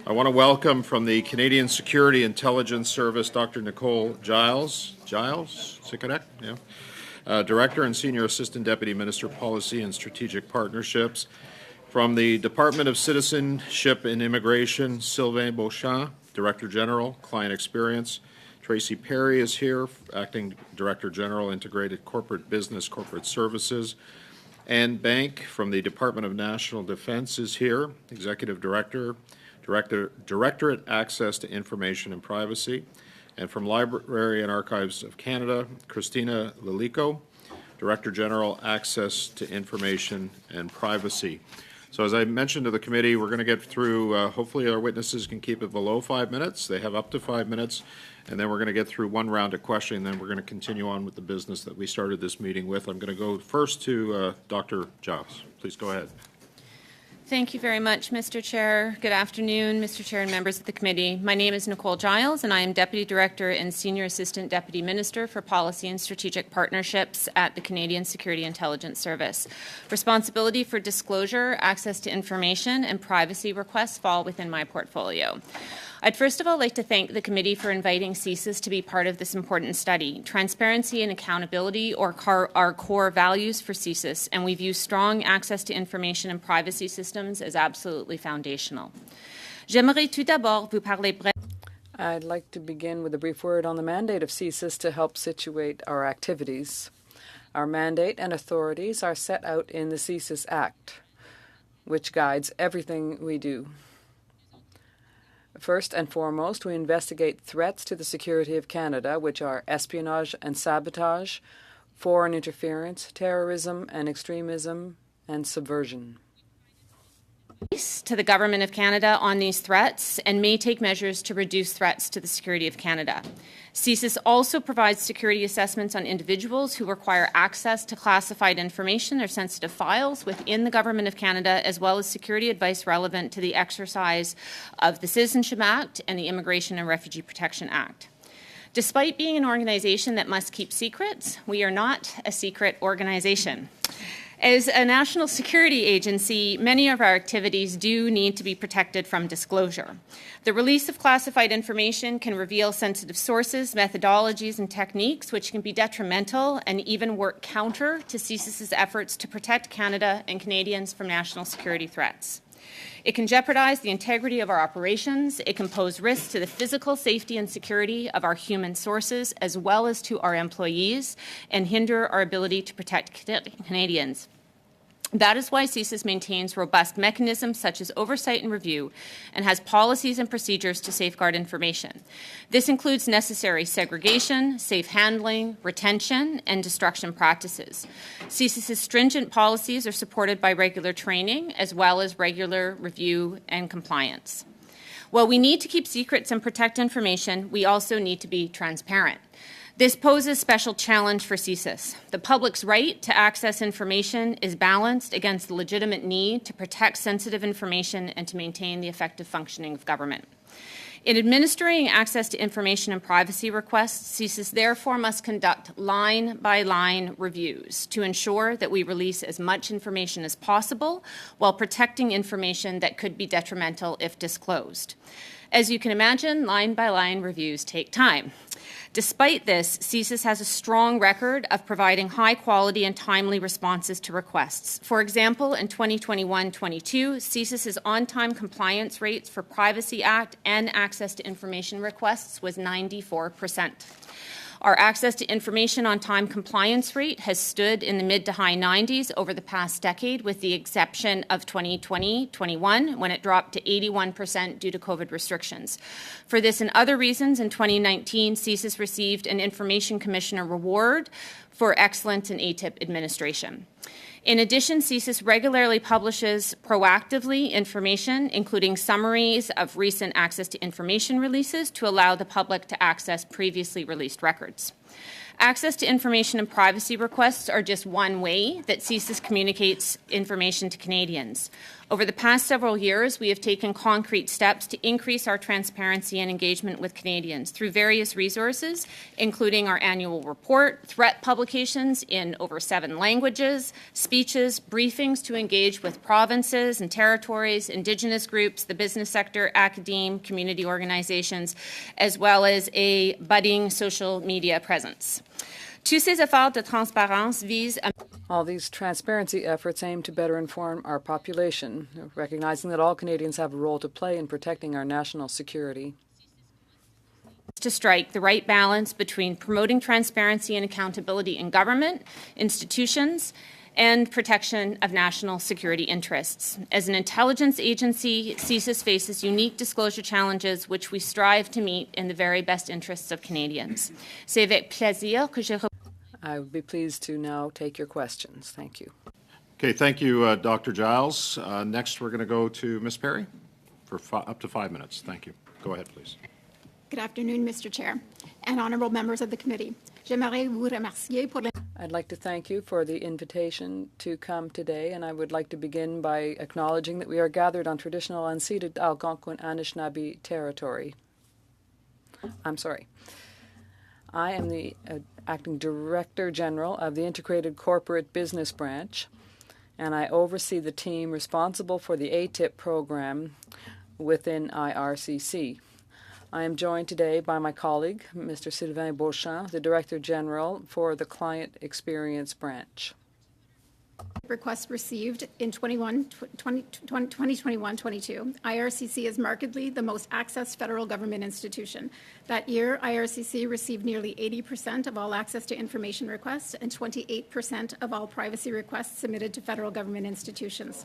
I want to welcome from the Canadian Security Intelligence Service, Dr. Nicole Giles. Giles? Is it correct? Yeah. Director and Senior Assistant Deputy Minister, Policy and Strategic Partnerships. From the Department of Citizenship and Immigration, Sylvain Beauchamp, Director General, Client Experience. Tracy Perry is here, Acting Director General, Integrated Corporate Business, Corporate Services. Ann Bank from the Department of National Defense is here, Executive Director, Directorate Access to Information and Privacy. And from Library and Archives of Canada, Christina Lilico, Director General, Access to Information and Privacy. So as I mentioned to the committee, we're going to get through, hopefully our witnesses can keep it below 5 minutes. They have up to 5 minutes. And then we're going to get through one round of questioning, then we're going to continue on with the business that we started this meeting with. I'm going to go first to Dr. Giles. Please go ahead. Thank you very much, Mr. Chair. Good afternoon, Mr. Chair and members of the committee. My name is Nicole Giles, and I am Deputy Director and Senior Assistant Deputy Minister for Policy and Strategic Partnerships at the Canadian Security Intelligence Service. Responsibility for disclosure, access to information, and privacy requests fall within my portfolio. I'd first of all like to thank the committee for inviting CSIS to be part of this important study. Transparency and accountability are core values for CSIS, and we view strong access to information and privacy systems as absolutely foundational. J'aimerais tout d'abord vous parler I'd like to begin with a brief word on the mandate of CSIS to help situate our activities. Our mandate and authorities are set out in the CSIS Act, which guides everything we do. First and foremost, we investigate threats to the security of Canada, which are espionage and sabotage, foreign interference, terrorism and extremism, and subversion. To the Government of Canada on these threats and may take measures to reduce threats to the security of Canada. CSIS also provides security assessments on individuals who require access to classified information or sensitive files within the Government of Canada, as well as security advice relevant to the exercise of the Citizenship Act and the Immigration and Refugee Protection Act. Despite being an organization that must keep secrets, we are not a secret organization. As a national security agency, many of our activities do need to be protected from disclosure. The release of classified information can reveal sensitive sources, methodologies, and techniques which can be detrimental and even work counter to CSIS's efforts to protect Canada and Canadians from national security threats. It can jeopardize the integrity of our operations. It can pose risks to the physical safety and security of our human sources, as well as to our employees, and hinder our ability to protect Canadians. That is why CSIS maintains robust mechanisms such as oversight and review and has policies and procedures to safeguard information. This includes necessary segregation, safe handling, retention, and destruction practices. CSIS's stringent policies are supported by regular training as well as regular review and compliance. While we need to keep secrets and protect information, we also need to be transparent. This poses special challenge for CSIS. The public's right to access information is balanced against the legitimate need to protect sensitive information and to maintain the effective functioning of government. In administering access to information and privacy requests, CSIS therefore must conduct line-by-line reviews to ensure that we release as much information as possible while protecting information that could be detrimental if disclosed. As you can imagine, line-by-line reviews take time. Despite this, CSIS has a strong record of providing high-quality and timely responses to requests. For example, in 2021-22, CSIS's on-time compliance rates for Privacy Act and access to information requests was 94%. Our access to information on time compliance rate has stood in the mid to high 90s over the past decade, with the exception of 2020-21, when it dropped to 81% due to COVID restrictions. For this and other reasons, in 2019, CSIS received an Information Commissioner Award for excellence in ATIP administration. In addition, CSIS regularly publishes proactively information, including summaries of recent access to information releases to allow the public to access previously released records. Access to information and privacy requests are just one way that CSIS communicates information to Canadians. Over the past several years, we have taken concrete steps to increase our transparency and engagement with Canadians through various resources, including our annual report, threat publications in over 7 languages, speeches, briefings to engage with provinces and territories, Indigenous groups, the business sector, academe, community organizations, as well as a budding social media presence. Tous ces efforts de transparence visent à All these transparency efforts aim to better inform our population, recognizing that all Canadians have a role to play in protecting our national security. to strike the right balance between promoting transparency and accountability in government, institutions, and protection of national security interests. As an intelligence agency, CSIS faces unique disclosure challenges which we strive to meet in the very best interests of Canadians. C'est avec plaisir que je I would be pleased to now take your questions. Thank you. Okay, thank you, Dr. Giles. Next, we're going to go to Ms. Perry for up to 5 minutes. Thank you. Go ahead, please. Good afternoon, Mr. Chair and honorable members of the committee. J'aimerais vous remercier pour I'd like to thank you for the invitation to come today, and I would like to begin by acknowledging that we are gathered on traditional unceded Algonquin Anishinaabe territory. I am the Acting Director General of the Integrated Corporate Business Branch, and I oversee the team responsible for the ATIP program within IRCC. I am joined today by my colleague, Mr. Sylvain Beauchamp, the Director General for the Client Experience Branch. requests received in 2021-22, IRCC is markedly the most accessed federal government institution. That year, IRCC received nearly 80% of all access to information requests and 28% of all privacy requests submitted to federal government institutions.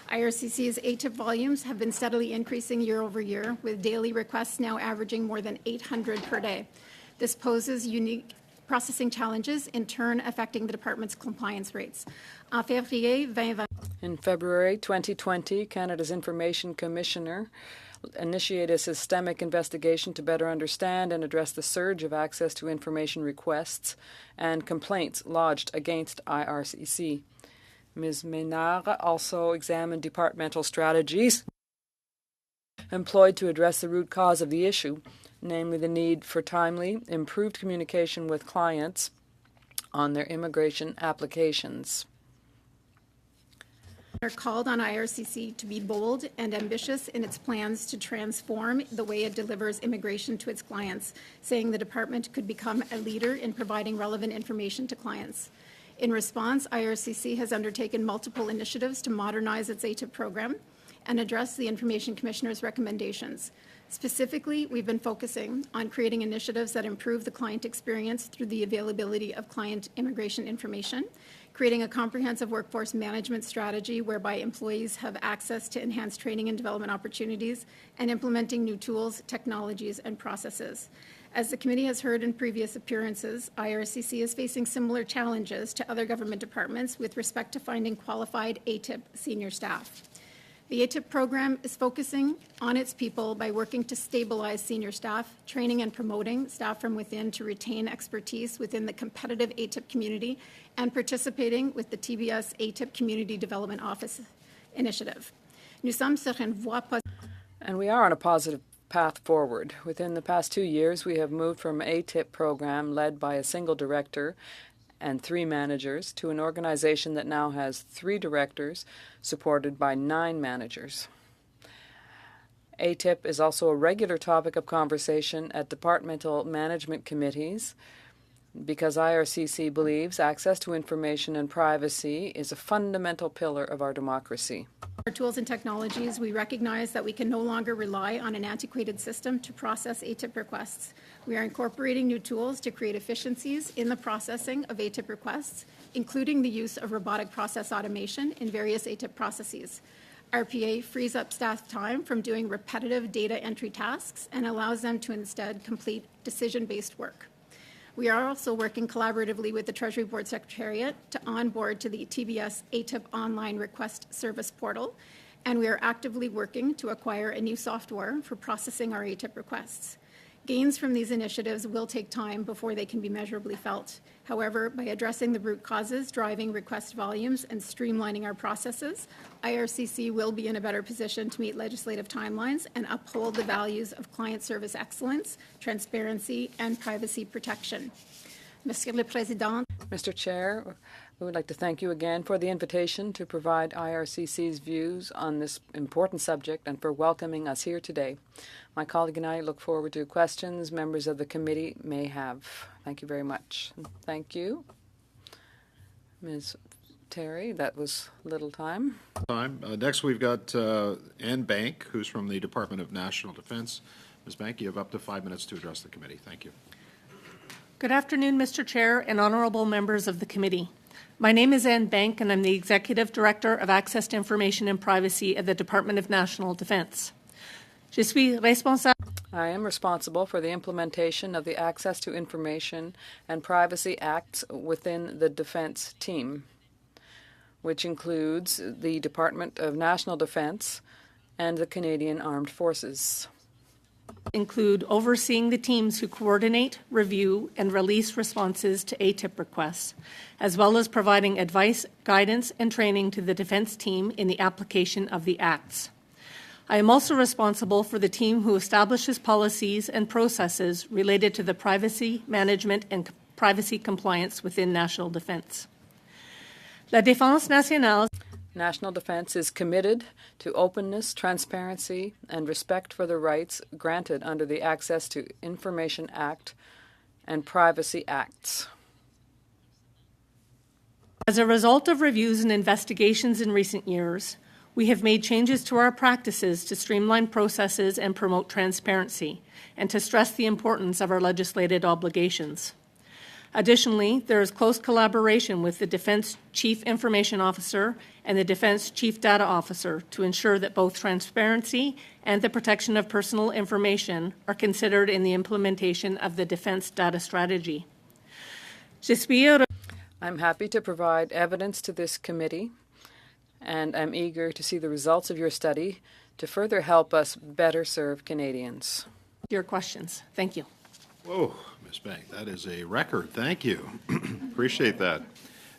IRCC's ATIP volumes have been steadily increasing year over year, with daily requests now averaging more than 800 per day. This poses unique processing challenges, in turn affecting the department's compliance rates. In February 2020, Canada's Information Commissioner initiated a systemic investigation to better understand and address the surge of access to information requests and complaints lodged against IRCC. Ms. Ménard also examined departmental strategies employed to address the root cause of the issue, namely the need for timely, improved communication with clients on their immigration applications. Are called on IRCC to be bold and ambitious in its plans to transform the way it delivers immigration to its clients, saying the department could become a leader in providing relevant information to clients. In response, IRCC has undertaken multiple initiatives to modernize its ATIP program and address the Information Commissioner's recommendations. Specifically, we've been focusing on creating initiatives that improve the client experience through the availability of client immigration information, creating a comprehensive workforce management strategy whereby employees have access to enhanced training and development opportunities, and implementing new tools, technologies, and processes. As the committee has heard in previous appearances, IRCC is facing similar challenges to other government departments with respect to finding qualified ATIP senior staff. The ATIP program is focusing on its people by working to stabilize senior staff, training and promoting staff from within to retain expertise within the competitive ATIP community, and participating with the TBS ATIP Community Development Office initiative. And we are on a positive path forward. Within the past 2 years, we have moved from an ATIP program led by a single director and 3 managers to an organization that now has 3 directors supported by 9 managers. ATIP is also a regular topic of conversation at departmental management committees because IRCC believes access to information and privacy is a fundamental pillar of our democracy. Our tools and technologies, we recognize that we can no longer rely on an antiquated system to process ATIP requests. We are incorporating new tools to create efficiencies in the processing of ATIP requests, including the use of robotic process automation in various ATIP processes. RPA frees up staff time from doing repetitive data entry tasks and allows them to instead complete decision-based work. We are also working collaboratively with the Treasury Board Secretariat to onboard to the TBS ATIP online request service portal, and we are actively working to acquire a new software for processing our ATIP requests. Gains from these initiatives will take time before they can be measurably felt. However, by addressing the root causes driving request volumes and streamlining our processes, IRCC will be in a better position to meet legislative timelines and uphold the values of client service excellence, transparency, and privacy protection. Monsieur le Président. Mr. Chair, we would like to thank you again for the invitation to provide IRCC's views on this important subject and for welcoming us here today. My colleague and I look forward to questions members of the committee may have. Thank you very much. Thank you. Ms. Terry, that was little time. Next, we've got Anne Bank, who's from the Department of National Defense. Ms. Bank, you have up to 5 minutes to address the committee. Thank you. Good afternoon, Mr. Chair and honorable members of the committee. My name is Anne Bank, and I'm the Executive Director of Access to Information and Privacy at the Department of National Defense. I am responsible for the implementation of the Access to Information and Privacy Acts within the Defense team, which includes the Department of National Defense and the Canadian Armed Forces. Include overseeing the teams who coordinate, review, and release responses to ATIP requests, as well as providing advice, guidance, and training to the defense team in the application of the acts. I am also responsible for the team who establishes policies and processes related to the privacy management and privacy compliance within national defense. La Défense Nationale. National Defense is committed to openness, transparency, and respect for the rights granted under the Access to Information Act and Privacy Acts. As a result of reviews and investigations in recent years, we have made changes to our practices to streamline processes and promote transparency, and to stress the importance of our legislated obligations. Additionally, there is close collaboration with the Defense Chief Information Officer and the Defense Chief Data Officer to ensure that both transparency and the protection of personal information are considered in the implementation of the Defense Data Strategy. I'm happy to provide evidence to this committee, and I'm eager to see the results of your study to further help us better serve Canadians. Your questions. Thank you. Whoa, Ms. Bank, that is a record. Thank you. Appreciate that.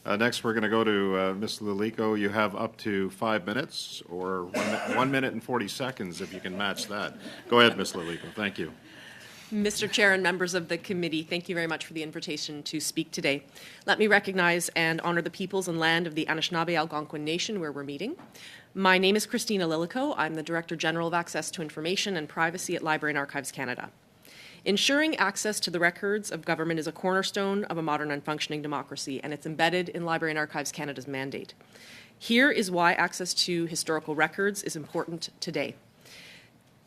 Next, we're going to go to Ms. Lilico. You have up to 5 minutes, or 1 minute and 40 seconds if you can match that. Go ahead, Ms. Lilico. Thank you. Mr. Chair and members of the committee, thank you very much for the invitation to speak today. Let me recognize and honor the peoples and land of the Anishinaabe Algonquin Nation where we're meeting. My name is Christina Lilico. I'm the Director General of Access to Information and Privacy at Library and Archives Canada. Ensuring access to the records of government is a cornerstone of a modern and functioning democracy, and it's embedded in Library and Archives Canada's mandate. Here is why access to historical records is important today.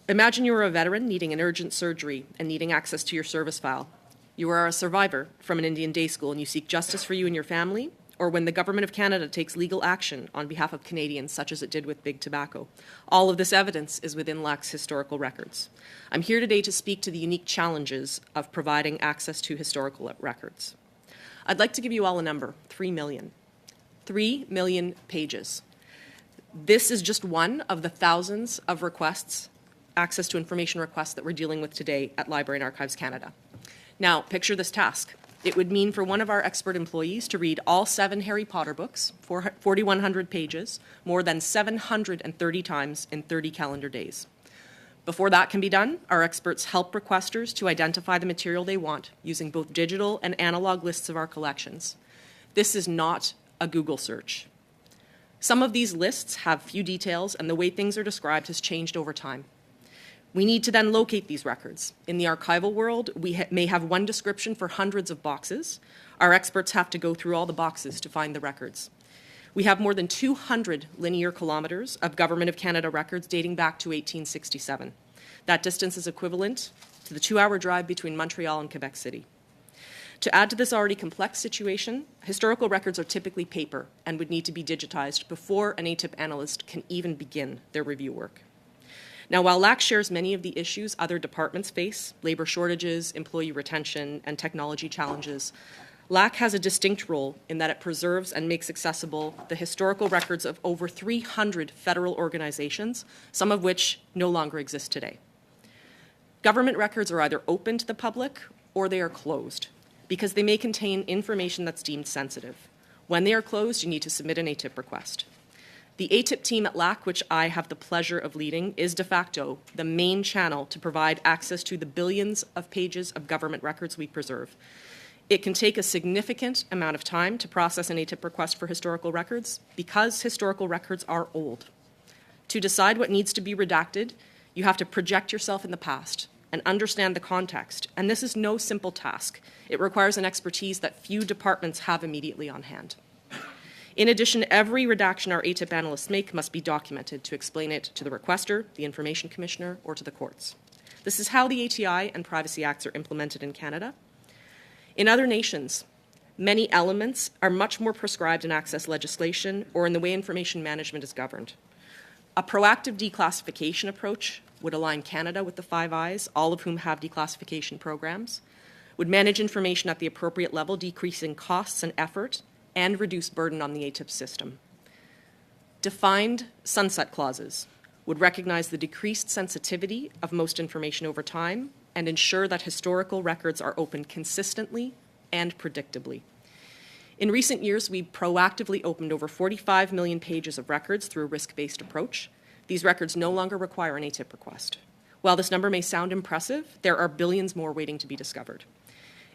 Imagine you are a veteran needing an urgent surgery and needing access to your service file. You are a survivor from an Indian day school and you seek justice for you and your family, or when the Government of Canada takes legal action on behalf of Canadians, such as it did with Big Tobacco. All of this evidence is within LAC's historical records. I'm here today to speak to the unique challenges of providing access to historical records. I'd like to give you all a number, 3 million. 3 million pages. This is just one of the thousands of requests, access to information requests that we're dealing with today at Library and Archives Canada. Now, picture this task. It would mean for one of our expert employees to read all 7 Harry Potter books, 4,100 pages, more than 730 times in 30 calendar days. Before that can be done, our experts help requesters to identify the material they want using both digital and analog lists of our collections. This is not a Google search. Some of these lists have few details, and the way things are described has changed over time. We need to then locate these records. In the archival world, we may have one description for hundreds of boxes. Our experts have to go through all the boxes to find the records. We have more than 200 linear kilometres of Government of Canada records dating back to 1867. That distance is equivalent to the 2-hour drive between Montreal and Quebec City. To add to this already complex situation, historical records are typically paper and would need to be digitized before an ATIP analyst can even begin their review work. Now, while LAC shares many of the issues other departments face, labor shortages, employee retention, and technology challenges, LAC has a distinct role in that it preserves and makes accessible the historical records of over 300 federal organizations, some of which no longer exist today. Government records are either open to the public or they are closed because they may contain information that's deemed sensitive. When they are closed, you need to submit an ATIP request. The ATIP team at LAC, which I have the pleasure of leading, is de facto the main channel to provide access to the billions of pages of government records we preserve. It can take a significant amount of time to process an ATIP request for historical records because historical records are old. To decide what needs to be redacted, you have to project yourself in the past and understand the context, and this is no simple task. It requires an expertise that few departments have immediately on hand. In addition, every redaction our ATIP analysts make must be documented to explain it to the requester, the Information Commissioner, or to the courts. This is how the ATI and Privacy Acts are implemented in Canada. In other nations, many elements are much more prescribed in access legislation or in the way information management is governed. A proactive declassification approach would align Canada with the Five Eyes, all of whom have declassification programs, would manage information at the appropriate level, decreasing costs and effort, and reduce burden on the ATIP system. Defined sunset clauses would recognize the decreased sensitivity of most information over time and ensure that historical records are opened consistently and predictably. In recent years, we proactively opened over 45 million pages of records through a risk-based approach. These records no longer require an ATIP request. While this number may sound impressive, there are billions more waiting to be discovered.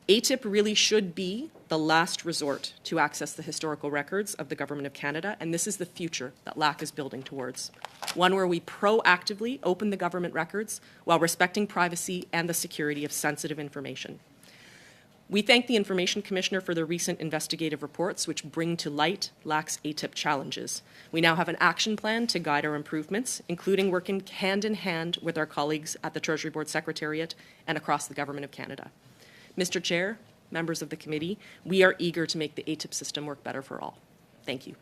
ATIP really should be the last resort to access the historical records of the Government of Canada, and this is the future that LAC is building towards. One where we proactively open the government records while respecting privacy and the security of sensitive information. We thank the Information Commissioner for the recent investigative reports which bring to light LAC's ATIP challenges. We now have an action plan to guide our improvements, including working hand in hand with our colleagues at the Treasury Board Secretariat and across the Government of Canada. Mr. Chair, members of the committee, we are eager to make the ATIP system work better for all. Thank you.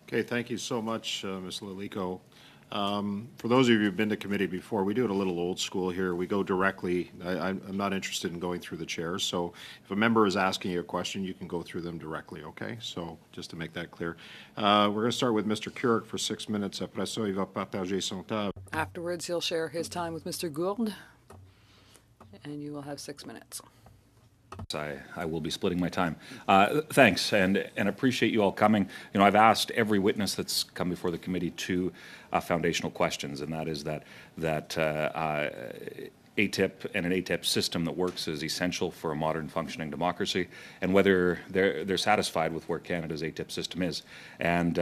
Okay, thank you so much, Ms. Lalico. For those of you who've been to committee before, we do it a little old school here. We go directly. I'm not interested in going through the chairs. So if a member is asking you a question, you can go through them directly, okay? So just to make that clear. We're going to start with Mr. Keurig for 6 minutes. Après ça, il va partager son temps. Afterwards, he'll share his time with Mr. Gould, and you will have 6 minutes. I will be splitting my time. Thanks, and appreciate you all coming. You know, I've asked every witness that's come before the committee two foundational questions, and that is that ATIP and an ATIP system that works is essential for a modern functioning democracy, and whether they're satisfied with where Canada's ATIP system is. And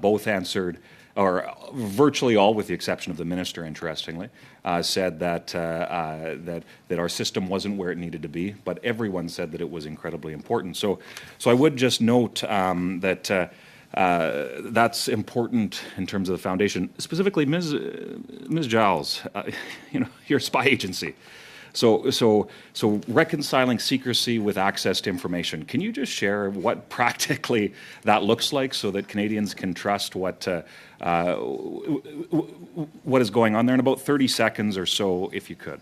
both answered, or virtually all, with the exception of the minister, interestingly, said that our system wasn't where it needed to be, but everyone said that it was incredibly important. So I would just note that that's important in terms of the foundation. Specifically, Ms. Giles, you know, you're a spy agency. So reconciling secrecy with access to information. Can you just share what practically that looks like so that Canadians can trust what is going on there in about 30 seconds or so, if you could?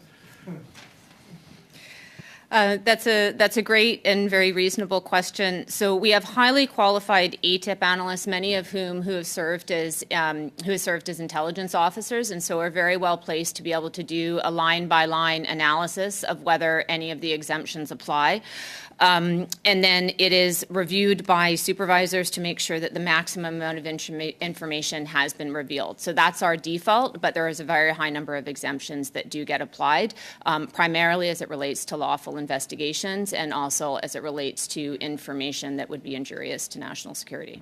That's a great and very reasonable question. So we have highly qualified ATIP analysts, many of whom who have served as intelligence officers, and so are very well placed to be able to do a line-by-line analysis of whether any of the exemptions apply. And then it is reviewed by supervisors to make sure that the maximum amount of information has been revealed. So that's our default, but there is a very high number of exemptions that do get applied, primarily as it relates to lawful investigations and also as it relates to information that would be injurious to national security.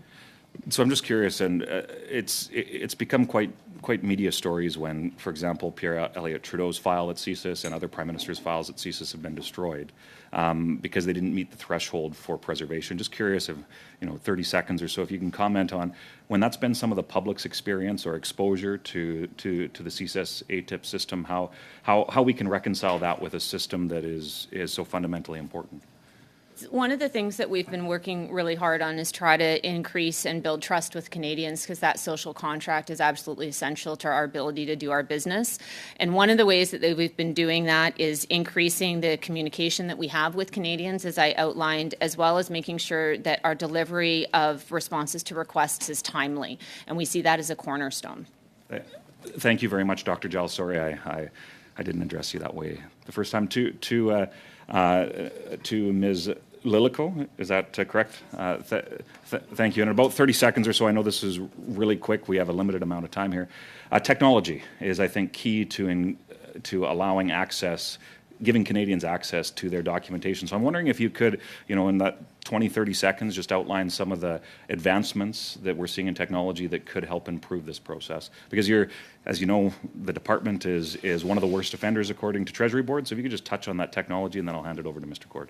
So I'm just curious, and it's become quite media stories when, for example, Pierre Elliott Trudeau's file at CSIS and other prime ministers' files at CSIS have been destroyed because they didn't meet the threshold for preservation. Just curious, if 30 seconds or so, if you can comment on when that's been some of the public's experience or exposure to the CSIS ATIP system, how we can reconcile that with a system that is so fundamentally important. One of the things that we've been working really hard on is try to increase and build trust with Canadians, because that social contract is absolutely essential to our ability to do our business. And one of the ways that we've been doing that is increasing the communication that we have with Canadians, as I outlined, as well as making sure that our delivery of responses to requests is timely. And we see that as a cornerstone. Thank you very much, Dr. Giles. Sorry, I didn't address you that way the first time. To Ms. Lilico, is that correct? Thank you. In about 30 seconds or so, I know this is really quick. We have a limited amount of time here. Technology is, I think, key to allowing access, giving Canadians access to their documentation. So I'm wondering if you could, in that 20, 30 seconds, just outline some of the advancements that we're seeing in technology that could help improve this process. Because as you know, the department is one of the worst offenders according to Treasury Board. So if you could just touch on that technology, and then I'll hand it over to Mr. Cord.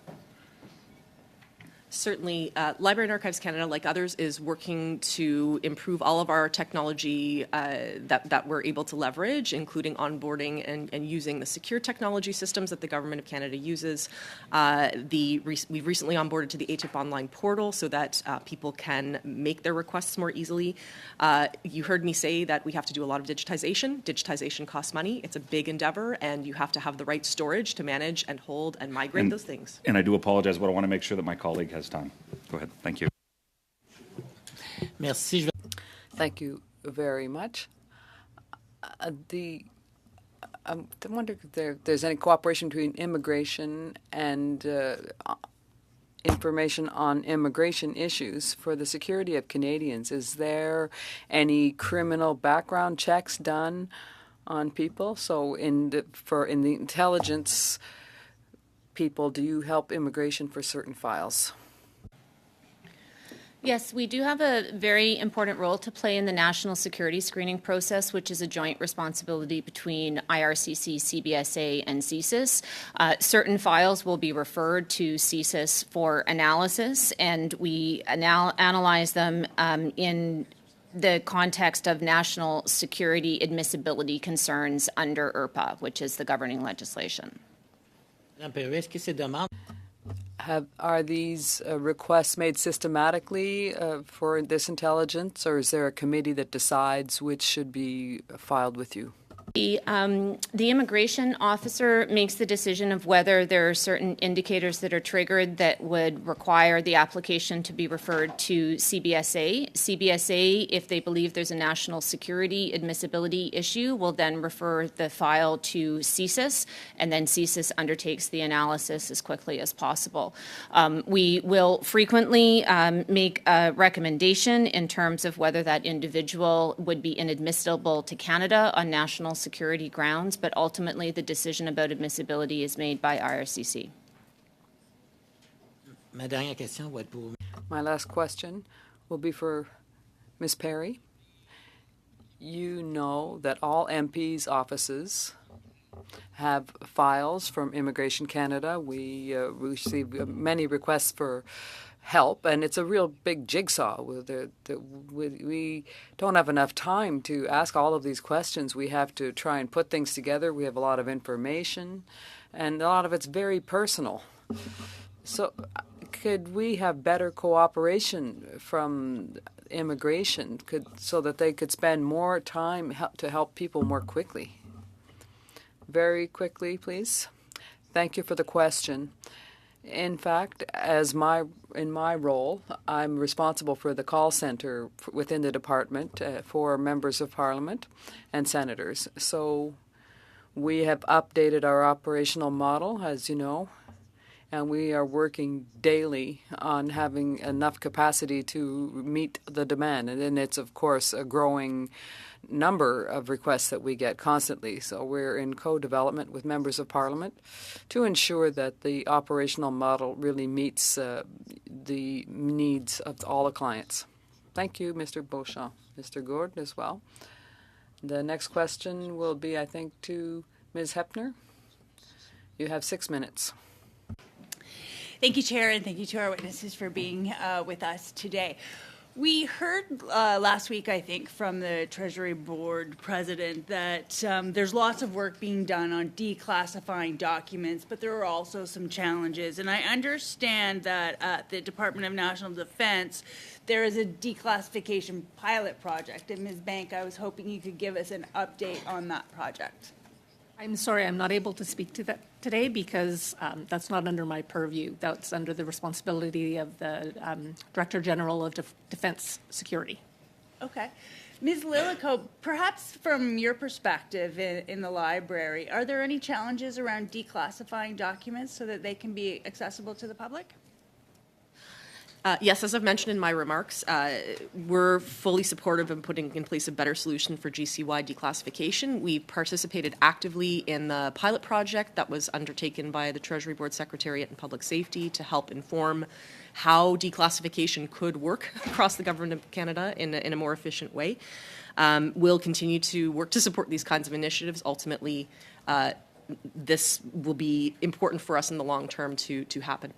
Certainly, Library and Archives Canada, like others, is working to improve all of our technology that we're able to leverage, including onboarding and using the secure technology systems that the Government of Canada uses. We've recently onboarded to the ATIP online portal so that people can make their requests more easily. You heard me say that we have to do a lot of digitization. Digitization costs money. It's a big endeavor, and you have to have the right storage to manage and hold and migrate those things. And I do apologize, but I want to make sure that my colleague has time. Go ahead. Thank you. Merci. Thank you very much. I wonder if there's any cooperation between immigration and information on immigration issues for the security of Canadians. Is there any criminal background checks done on people? So in the intelligence people, do you help immigration for certain files? Yes, we do have a very important role to play in the national security screening process, which is a joint responsibility between IRCC, CBSA, and CSIS. Certain files will be referred to CSIS for analysis, and we analyze them in the context of national security admissibility concerns under IRPA, which is the governing legislation. Are these requests made systematically for this intelligence, or is there a committee that decides which should be filed with you? The immigration officer makes the decision of whether there are certain indicators that are triggered that would require the application to be referred to CBSA. CBSA, if they believe there's a national security admissibility issue, will then refer the file to CSIS, and then CSIS undertakes the analysis as quickly as possible. We will frequently make a recommendation in terms of whether that individual would be inadmissible to Canada on national security grounds, but ultimately the decision about admissibility is made by IRCC. My last question will be for Ms. Perry. You know that all MPs' offices have files from Immigration Canada. We receive many requests for help, and it's a real big jigsaw. We don't have enough time to ask all of these questions. We have to try and put things together. We have a lot of information, and a lot of it's very personal. So could we have better cooperation from immigration so that they could spend more time to help people more quickly? Very quickly, please. Thank you for the question. In fact, in my role, I'm responsible for the call center within the department for members of Parliament and senators. So we have updated our operational model, as you know, and we are working daily on having enough capacity to meet the demand. And then it's, of course, a growing number of requests that we get constantly. So we're in co-development with members of Parliament to ensure that the operational model really meets the needs of all the clients. Thank you, Mr. Beauchamp. Mr. Gourde as well. The next question will be, I think, to Ms. Hepner. You have 6 minutes. Thank you, Chair, and thank you to our witnesses for being with us today. We heard last week, I think, from the Treasury Board President that there's lots of work being done on declassifying documents, but there are also some challenges. And I understand that at the Department of National Defense, there is a declassification pilot project. And Ms. Bank, I was hoping you could give us an update on that project. I'm sorry, I'm not able to speak to that today because that's not under my purview. That's under the responsibility of the Director General of Defense Security. Okay. Ms. Lillico, perhaps from your perspective in the library, are there any challenges around declassifying documents so that they can be accessible to the public? Yes, as I've mentioned in my remarks, we're fully supportive of putting in place a better solution for GCY declassification. We participated actively in the pilot project that was undertaken by the Treasury Board Secretariat and Public Safety to help inform how declassification could work across the Government of Canada in a more efficient way. We'll continue to work to support these kinds of initiatives. Ultimately, this will be important for us in the long term to happen.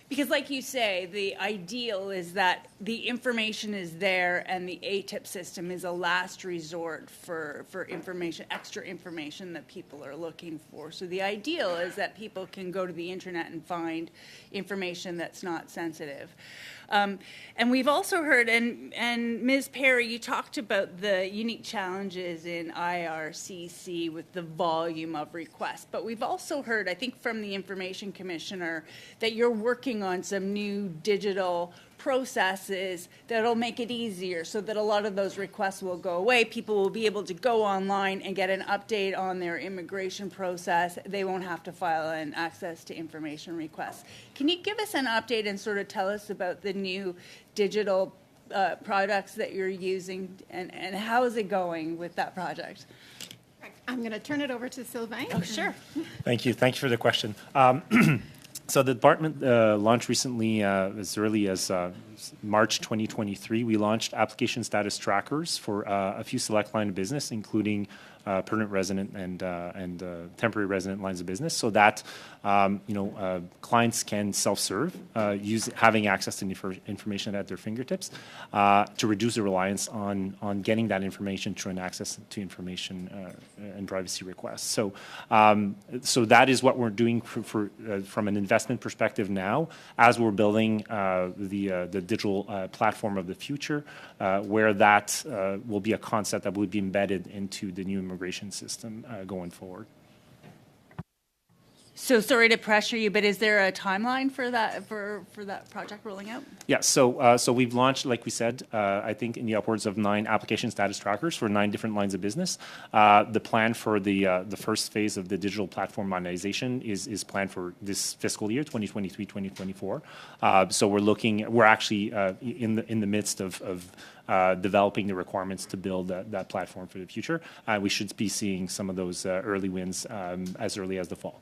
Because like you say, the ideal is that the information is there and the ATIP system is a last resort for information, extra information that people are looking for. So the ideal is that people can go to the internet and find information that's not sensitive. And we've also heard, and Ms. Perry, you talked about the unique challenges in IRCC with the volume of requests. But we've also heard, I think from the Information Commissioner, that you're working on some new digital processes that'll make it easier so that a lot of those requests will go away. People will be able to go online and get an update on their immigration process. They won't have to file an access to information request. Can you give us an update and sort of tell us about the new digital products that you're using and how is it going with that project? I'm going to turn it over to Sylvain. Oh, sure. Thank you. Thank you for the question. So the department launched recently, as early as March 2023, we launched application status trackers for a few select line of business, including permanent resident and temporary resident lines of business, so that clients can self-serve, having access to information at their fingertips, to reduce the reliance on getting that information through an access to information and privacy requests. So that is what we're doing from an investment perspective now, as we're building the digital platform of the future, where that will be a concept that will be embedded into the new immigration system going forward. So sorry to pressure you, but is there a timeline for that project rolling out? Yeah, so we've launched, like we said, I think in the upwards of 9 application status trackers for 9 different lines of business. The plan for the first phase of the digital platform modernization is planned for this fiscal year, 2023-2024. So we're actually in the midst of developing the requirements to build that platform for the future. We should be seeing some of those early wins as early as the fall.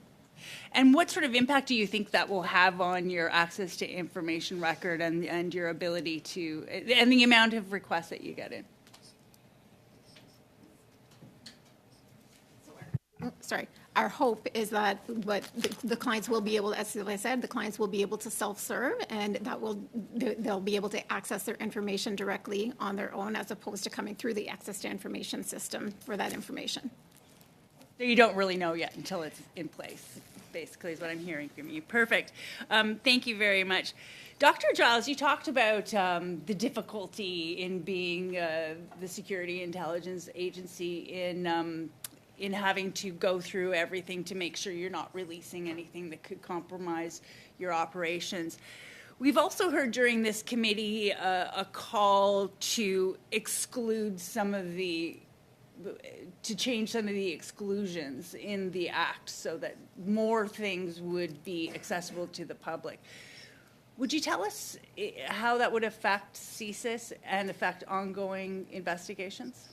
And what sort of impact do you think that will have on your access to information record and your ability to, and the amount of requests that you get in? Sorry. Our hope is that the clients will be able, as I said, the clients will be able to self-serve, and they'll be able to access their information directly on their own, as opposed to coming through the access to information system for that information. So you don't really know yet until it's in place, basically, is what I'm hearing from you. Perfect. Thank you very much. Dr. Giles, you talked about the difficulty in being the Security Intelligence Agency in having to go through everything to make sure you're not releasing anything that could compromise your operations. We've also heard during this committee a call to exclude to change some of the exclusions in the Act so that more things would be accessible to the public. Would you tell us how that would affect CSIS and affect ongoing investigations?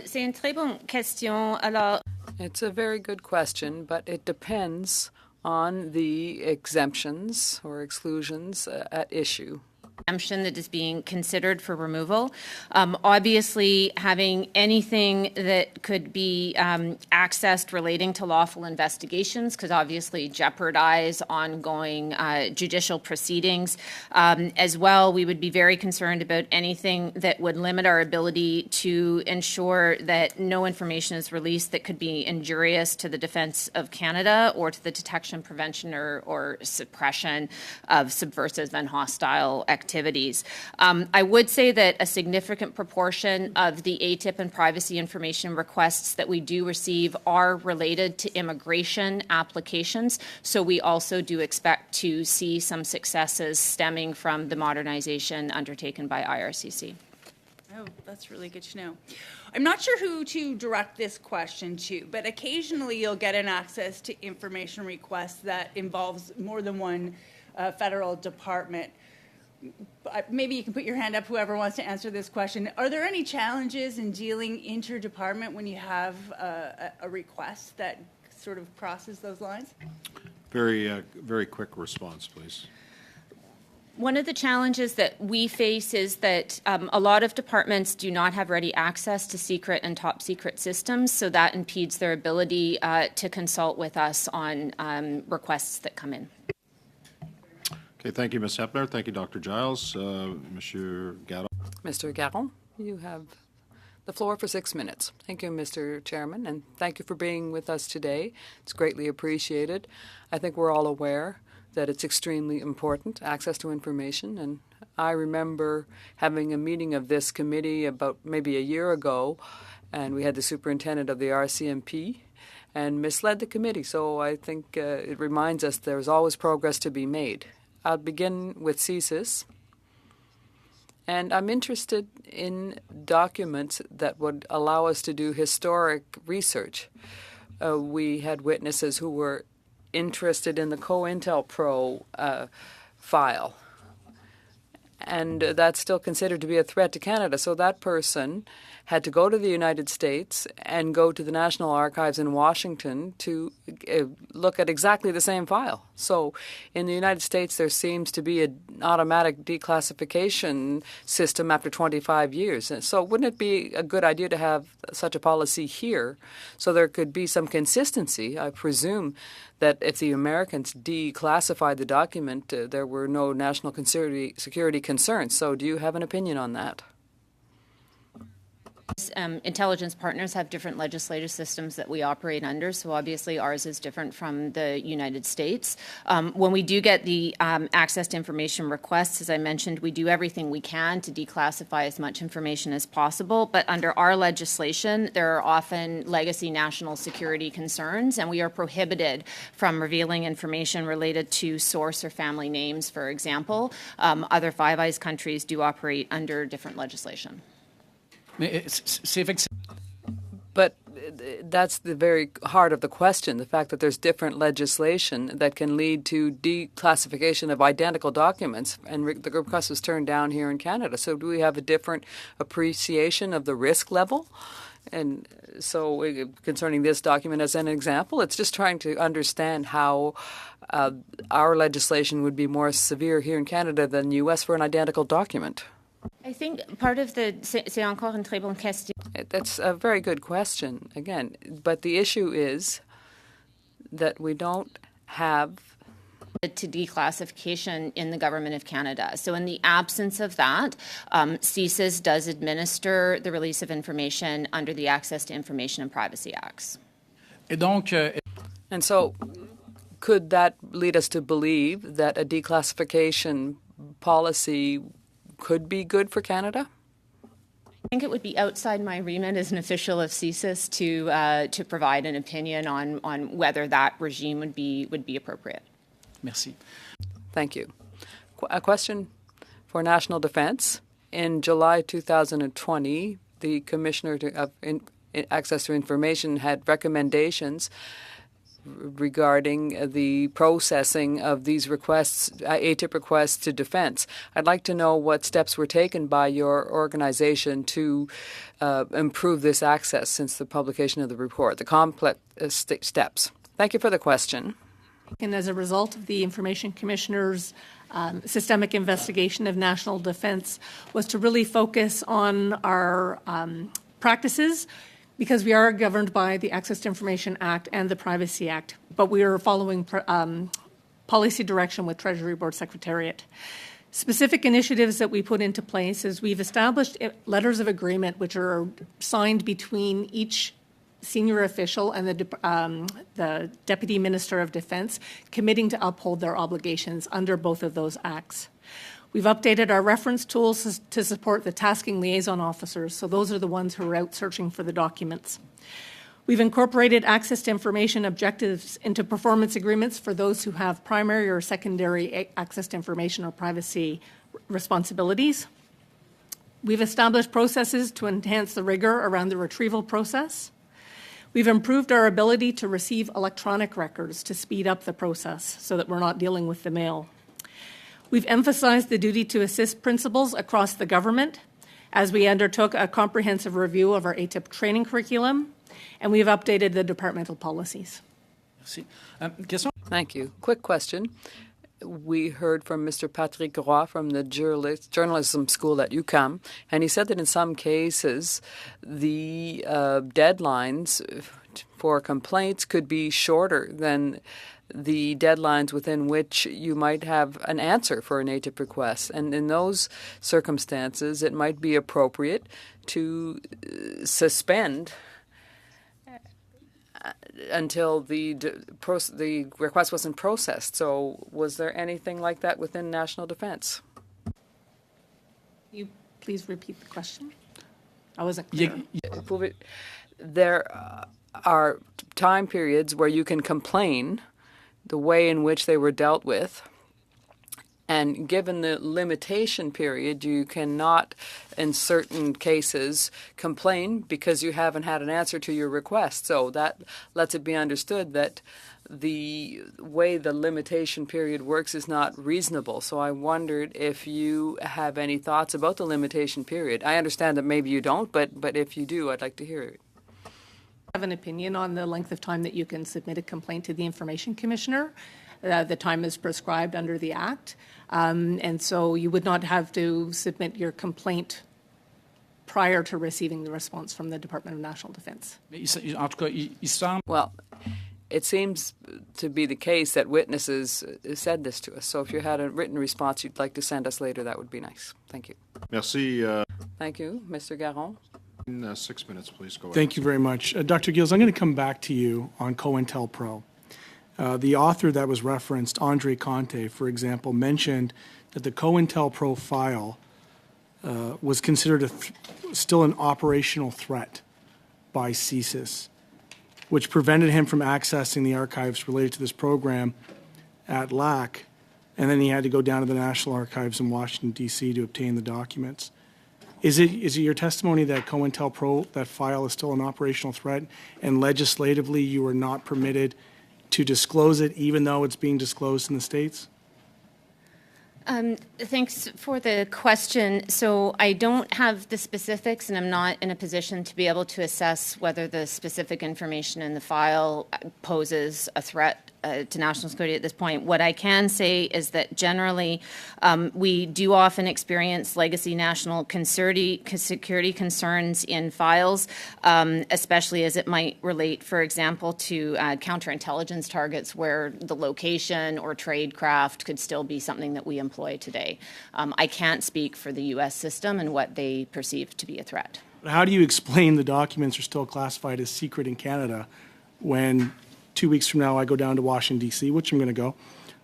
C'est une très bonne question. Alors, it's a very good question, but it depends on the exemptions or exclusions at issue. Exemption that is being considered for removal. Obviously, having anything that could be accessed relating to lawful investigations could obviously jeopardize ongoing judicial proceedings. As well, we would be very concerned about anything that would limit our ability to ensure that no information is released that could be injurious to the defence of Canada or to the detection, prevention, or suppression of subversive and hostile activities. I would say that a significant proportion of the ATIP and privacy information requests that we do receive are related to immigration applications, so we also do expect to see some successes stemming from the modernization undertaken by IRCC. Oh, that's really good to know. I'm not sure who to direct this question to, but occasionally you'll get an access to information request that involves more than one federal department. Maybe you can put your hand up, whoever wants to answer this question. Are there any challenges in dealing interdepartment when you have a request that sort of crosses those lines? Very quick response, please. One of the challenges that we face is that a lot of departments do not have ready access to secret and top secret systems, so that impedes their ability to consult with us on requests that come in. Okay, thank you, Ms. Hepner. Thank you, Dr. Giles. Monsieur Garon. Mr. Garon, you have the floor for 6 minutes. Thank you, Mr. Chairman, and thank you for being with us today. It's greatly appreciated. I think we're all aware that it's extremely important, access to information. And I remember having a meeting of this committee about maybe a year ago, and we had the superintendent of the RCMP and misled the committee. So I think it reminds us there's always progress to be made. I'll begin with CSIS. And I'm interested in documents that would allow us to do historic research. We had witnesses who were interested in the COINTELPRO file. And that's still considered to be a threat to Canada. So that person had to go to the United States and go to the National Archives in Washington to look at exactly the same file. So in the United States, there seems to be an automatic declassification system after 25 years. And so wouldn't it be a good idea to have such a policy here so there could be some consistency? I presume that if the Americans declassified the document, there were no national security concerns. So do you have an opinion on that? Intelligence partners have different legislative systems that we operate under, so obviously ours is different from the United States. When we do get the access to information requests, as I mentioned, we do everything we can to declassify as much information as possible, but under our legislation, there are often legacy national security concerns, and we are prohibited from revealing information related to source or family names, for example. Other Five Eyes countries do operate under different legislation. But that's the very heart of the question, the fact that there's different legislation that can lead to declassification of identical documents, and the request was turned down here in Canada. So do we have a different appreciation of the risk level? And so concerning this document as an example, it's just trying to understand how our legislation would be more severe here in Canada than the U.S. for an identical document. I think part of the c'est encore une très bonne question. That's a very good question, again. But the issue is that we don't have to declassification in the Government of Canada. So in the absence of that, CSIS does administer the release of information under the Access to Information and Privacy Acts. And so could that lead us to believe that a declassification policy could be good for Canada? I think it would be outside my remit as an official of CSIS to provide an opinion on whether that regime would be appropriate. Merci. Thank you. A question for National Defence. In July 2020, the Commissioner of Access to Information had recommendations regarding the processing of these requests, ATIP requests to defense. I'd like to know what steps were taken by your organization to improve this access since the publication of the report, the complex steps. Thank you for the question. And as a result of the Information Commissioner's systemic investigation of national defense was to really focus on our practices, because we are governed by the Access to Information Act and the Privacy Act, but we are following policy direction with Treasury Board Secretariat. Specific initiatives that we put into place is we've established letters of agreement which are signed between each senior official and the Deputy Minister of Defense, committing to uphold their obligations under both of those acts. We've updated our reference tools to support the tasking liaison officers, so those are the ones who are out searching for the documents. We've incorporated access to information objectives into performance agreements for those who have primary or secondary access to information or privacy responsibilities. We've established processes to enhance the rigor around the retrieval process. We've improved our ability to receive electronic records to speed up the process so that we're not dealing with the mail. We've emphasized the duty to assist principals across the government as we undertook a comprehensive review of our ATIP training curriculum, and we've updated the departmental policies. Thank you. Quick question. We heard from Mr. Patrick Roy from the journalism school at UQAM, and he said that in some cases the deadlines for complaints could be shorter than the deadlines within which you might have an answer for an ATIP request. And in those circumstances, it might be appropriate to suspend until the request wasn't processed. So was there anything like that within National Defence? You please repeat the question? I wasn't clear. There are time periods where you can complain the way in which they were dealt with, and given the limitation period, you cannot, in certain cases, complain because you haven't had an answer to your request. So that lets it be understood that the way the limitation period works is not reasonable. So I wondered if you have any thoughts about the limitation period. I understand that maybe you don't, but if you do, I'd like to hear it. Have an opinion on the length of time that you can submit a complaint to the Information Commissioner. The time is prescribed under the Act, and so you would not have to submit your complaint prior to receiving the response from the Department of National Defence. Well, it seems to be the case that witnesses said this to us. So if you had a written response you'd like to send us later, that would be nice. Thank you. Merci. Thank you. Mr. Garon? 6 minutes, please. Go ahead. Thank you very much. Dr. Gilles, I'm going to come back to you on COINTELPRO. The author that was referenced, Andre Conte, for example, mentioned that the COINTELPRO file was considered still an operational threat by CSIS, which prevented him from accessing the archives related to this program at LAC, and then he had to go down to the National Archives in Washington, D.C. to obtain the documents. Is it your testimony that COINTELPRO, that file, is still an operational threat, and legislatively you are not permitted to disclose it even though it's being disclosed in the States? Thanks for the question. So I don't have the specifics, and I'm not in a position to be able to assess whether the specific information in the file poses a threat to national security at this point. What I can say is that generally we do often experience legacy national security concerns in files, especially as it might relate, for example, to counterintelligence targets where the location or trade craft could still be something that we employ today. I can't speak for the U.S. system and what they perceive to be a threat. How do you explain the documents are still classified as secret in Canada when 2 weeks from now I go down to Washington, D.C., which I'm going to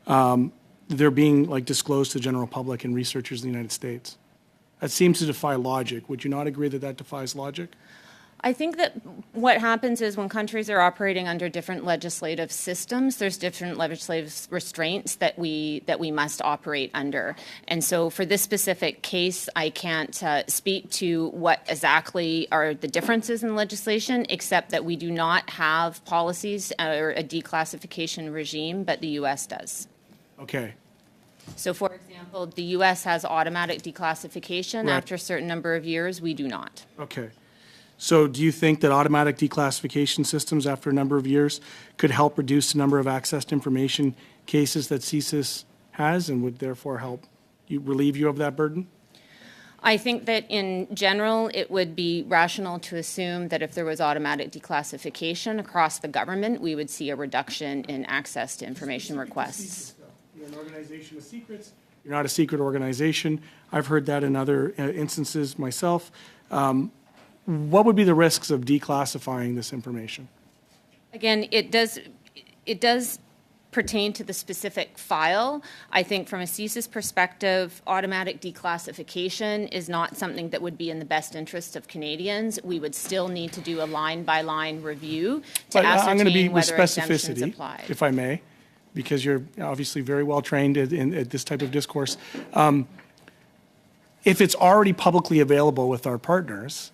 go, they're being disclosed to the general public and researchers in the United States? That seems to defy logic. Would you not agree that that defies logic? I think that what happens is when countries are operating under different legislative systems, there's different legislative restraints that we must operate under. And so for this specific case, I can't speak to what exactly are the differences in legislation, except that we do not have policies or a declassification regime, but the U.S. does. Okay. So, for example, the U.S. has automatic declassification. Right. After a certain number of years, we do not. Okay. So do you think that automatic declassification systems after a number of years could help reduce the number of accessed information cases that CSIS has and would therefore help relieve you of that burden? I think that in general, it would be rational to assume that if there was automatic declassification across the government, we would see a reduction in access to information requests. You're an organization with secrets. You're not a secret organization. I've heard that in other instances myself. What would be the risks of declassifying this information? Again, it does pertain to the specific file. I think from a CSIS perspective, automatic declassification is not something that would be in the best interest of Canadians. We would still need to do a line-by-line review to I'm going to be ascertain with whether exemptions specificity, apply. if I may, because you're obviously very well trained at this type of discourse. if it's already publicly available with our partners,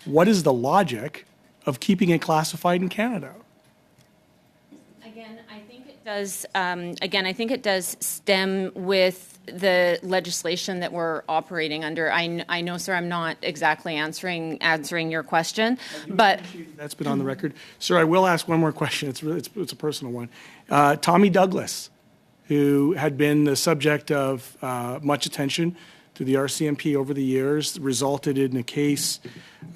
what is the logic of keeping it classified in Canada? Again, I think it does. Again, I think it does stem with the legislation that we're operating under. I know, sir, I'm not exactly answering your question, but That's been on the record. Sir, I will ask one more question. It's a personal one. Tommy Douglas, who had been the subject of much attention to the RCMP over the years, resulted in a case,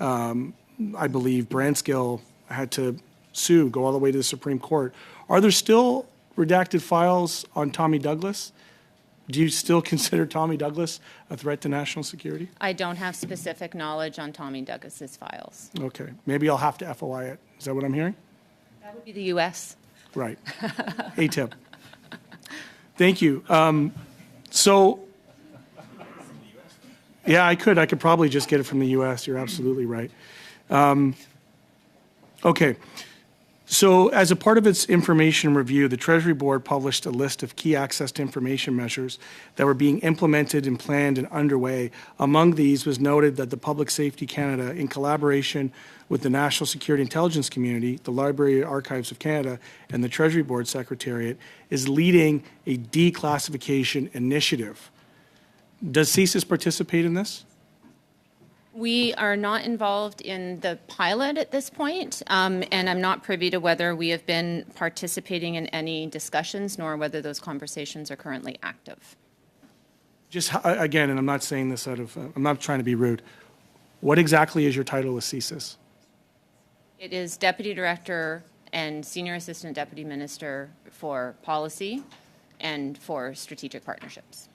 I believe Branskill had to sue, go all the way to the Supreme Court. Are there still redacted files on Tommy Douglas? Do you still consider Tommy Douglas a threat to national security? I don't have specific knowledge on Tommy Douglas's files. Okay, maybe I'll have to FOI it. Is that what I'm hearing? That would be the U.S. Right. ATIP. Thank you. So, yeah, I could probably just get it from the U.S. You're absolutely right. Okay. So as a part of its information review, the Treasury Board published a list of key access to information measures that were being implemented and planned and underway. Among these was noted that the Public Safety Canada, in collaboration with the National Security Intelligence Community, the Library and Archives of Canada, and the Treasury Board Secretariat, is leading a declassification initiative. Does CSIS participate in this? We are not involved in the pilot at this point, and I'm not privy to whether we have been participating in any discussions, nor whether those conversations are currently active. Just again, and I'm not saying this I'm not trying to be rude. What exactly is your title with CSIS? It is Deputy Director and Senior Assistant Deputy Minister for Policy and for Strategic Partnerships.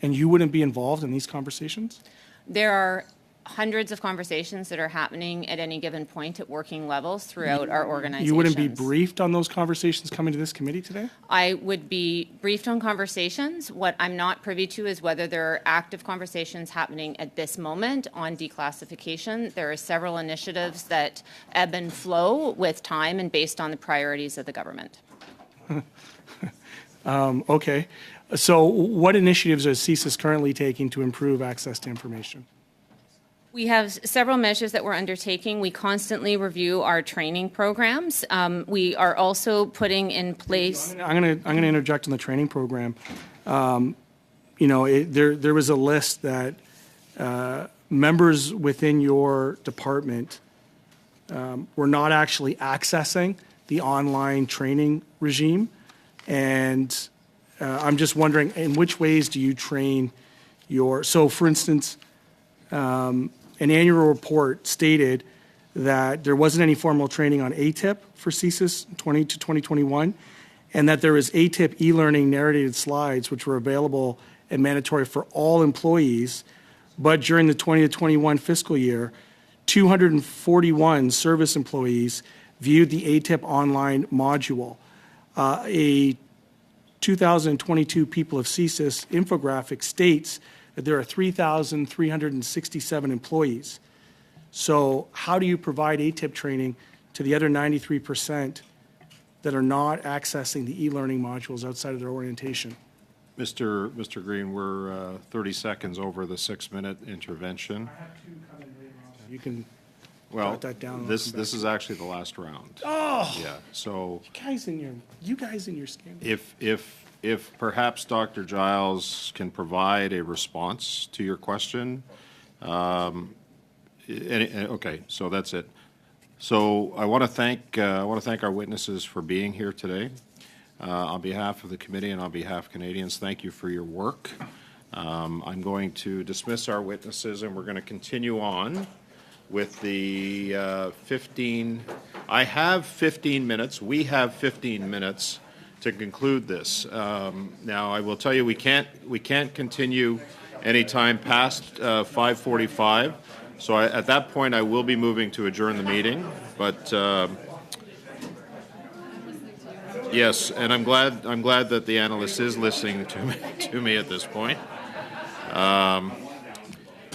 And you wouldn't be involved in these conversations? There are hundreds of conversations that are happening at any given point at working levels throughout our organization. You wouldn't be briefed on those conversations coming to this committee today? I would be briefed on conversations. What I'm not privy to is whether there are active conversations happening at this moment on declassification. There are several initiatives that ebb and flow with time and based on the priorities of the government. Okay. So what initiatives is CSIS currently taking to improve access to information? We have several measures that we're undertaking. We constantly review our training programs. We are also putting in place. I'm going to interject on the training program. There was a list that members within your department were not actually accessing the online training regime, and I'm just wondering, in which ways do you train your? So, for instance. An annual report stated that there wasn't any formal training on ATIP for CSIS 20 to 2021, and that there was ATIP e-learning narrated slides, which were available and mandatory for all employees. But during the 20 to 21 fiscal year, 241 service employees viewed the ATIP online module. A 2022 People of CSIS infographic states that there are 3,367 employees. So how do you provide ATIP training to the other 93% that are not accessing the e-learning modules outside of their orientation? Mr. Green, we're 30 seconds over the 6-minute intervention. I have two coming later on. You can Well, jot that down. and this I'll come is actually the last round. Oh! Yeah, so back. You guys in your scandal. if perhaps Dr. Giles can provide a response to your question, okay, so that's it. So I want to thank our witnesses for being here today. On behalf of the committee and on behalf of Canadians, thank you for your work. I'm going to dismiss our witnesses, and we're going to continue on with the 15. I have 15 minutes. We have 15 minutes to conclude this. Now, I will tell you, we can't continue any time past 5:45. So at that point, I will be moving to adjourn the meeting. But yes, and I'm glad that the analyst is listening to me at this point.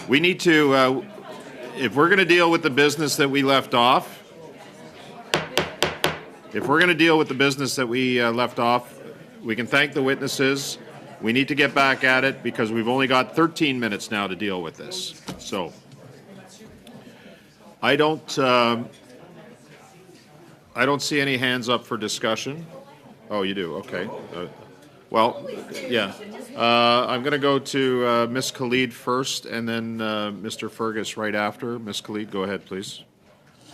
We need to, if we're going to deal with the business that we left off. If we're going to deal with the business that we left off, we can thank the witnesses. We need to get back at it because we've only got 13 minutes now to deal with this. So I don't see any hands up for discussion. Oh, you do? Okay. Well, yeah. I'm going to go to Ms. Khalid first and then Mr. Fergus right after. Ms. Khalid, go ahead, please.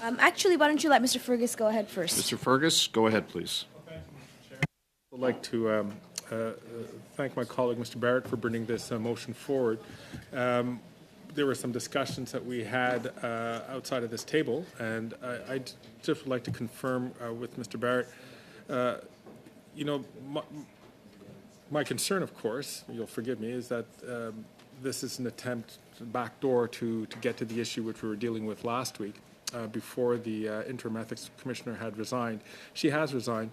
Actually, why don't you let Mr. Fergus go ahead first? Mr. Fergus, go ahead, please. I'd like to thank my colleague, Mr. Barrett, for bringing this motion forward. There were some discussions that we had outside of this table, and I just would like to confirm with Mr. Barrett, my concern, of course, you'll forgive me, is that this is an attempt, backdoor, to get to the issue which we were dealing with last week before the interim ethics commissioner had resigned. She has resigned,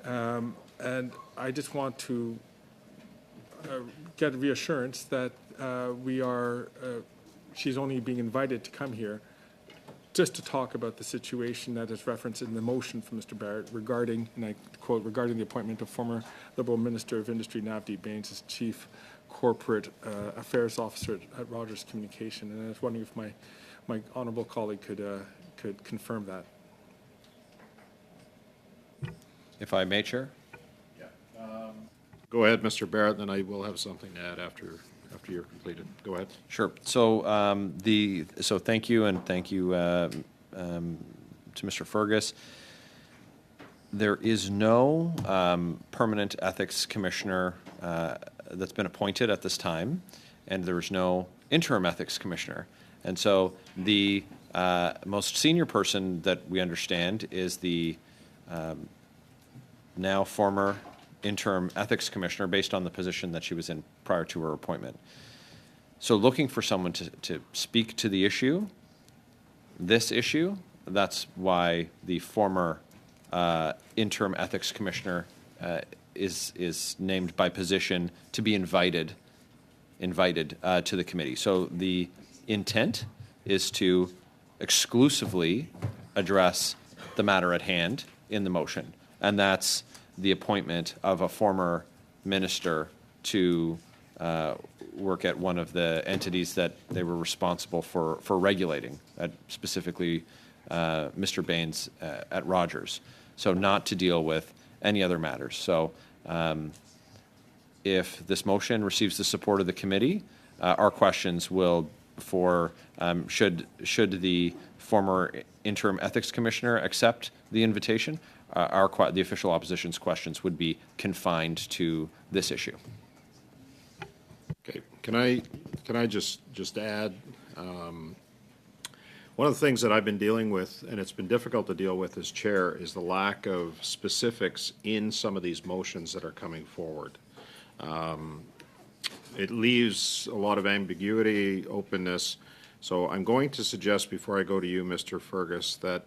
and I just want to get reassurance that she's only being invited to come here just to talk about the situation that is referenced in the motion from Mr. Barrett regarding, and I quote, regarding the appointment of former Liberal Minister of Industry Navdeep Bains as Chief Corporate Affairs Officer at Rogers Communication. And I was wondering if my honourable colleague could confirm that. If I may, Chair? Go ahead, Mr. Barrett, then I will have something to add after you're completed. Go ahead. Sure. So so thank you, and thank you to Mr. Fergus. There is no permanent ethics commissioner that's been appointed at this time, and there is no interim ethics commissioner. And so the most senior person that we understand is the now former interim ethics commissioner, based on the position that she was in prior to her appointment. So looking for someone to speak to the issue, this issue, that's why the former interim ethics commissioner is named by position to be invited to the committee. So the intent is to exclusively address the matter at hand in the motion, and that's the appointment of a former minister to work at one of the entities that they were responsible for regulating, specifically Mr. Bains at Rogers. So not to deal with any other matters. So if this motion receives the support of the committee, our questions will should the former interim ethics commissioner accept the invitation, the official opposition's questions would be confined to this issue. Okay. Can I just add? One of the things that I've been dealing with, and it's been difficult to deal with as chair, is the lack of specifics in some of these motions that are coming forward. It leaves a lot of ambiguity, openness. So I'm going to suggest, before I go to you, Mr. Fergus, that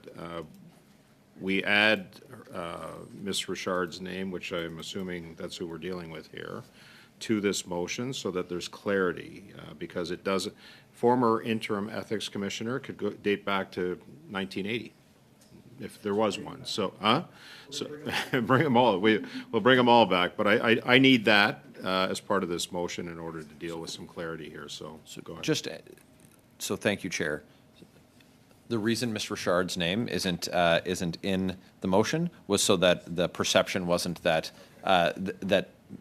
we add Ms. Richard's name, which I'm assuming that's who we're dealing with here, to this motion so that there's clarity, because it does. Former interim ethics commissioner could date back to 1980, if there was one. So, so bring them all. We'll bring them all back. But I need that as part of this motion in order to deal with some clarity here. So go ahead. So thank you, Chair. The reason Ms. Richard's name isn't in the motion was so that the perception wasn't that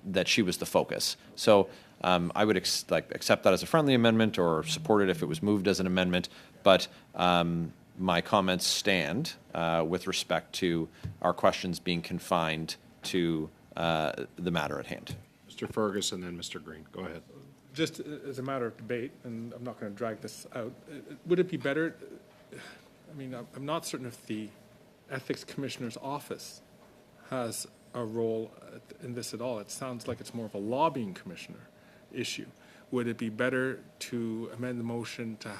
that she was the focus. So I would accept that as a friendly amendment or support it if it was moved as an amendment. But my comments stand with respect to our questions being confined to the matter at hand. Mr. Fergus and then Mr. Green. Go ahead. Just as a matter of debate, and I'm not going to drag this out, would it be better? I mean, I'm not certain if the Ethics Commissioner's Office has a role in this at all. It sounds like it's more of a lobbying commissioner issue. Would it be better to amend the motion to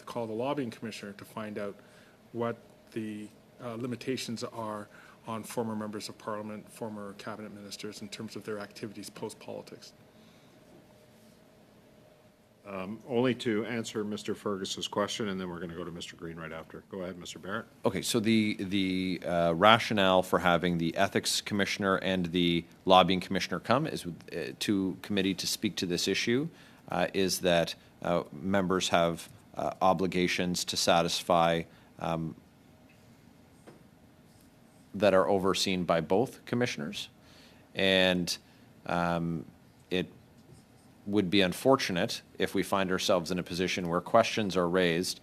call the lobbying commissioner to find out what the limitations are on former members of parliament, former cabinet ministers in terms of their activities post-politics? Only to answer Mr. Fergus's question, and then we're going to go to Mr. Green right after. Go ahead, Mr. Barrett. Okay, so the rationale for having the ethics commissioner and the lobbying commissioner come is to committee to speak to this issue is that members have obligations to satisfy that are overseen by both commissioners, and it would be unfortunate if we find ourselves in a position where questions are raised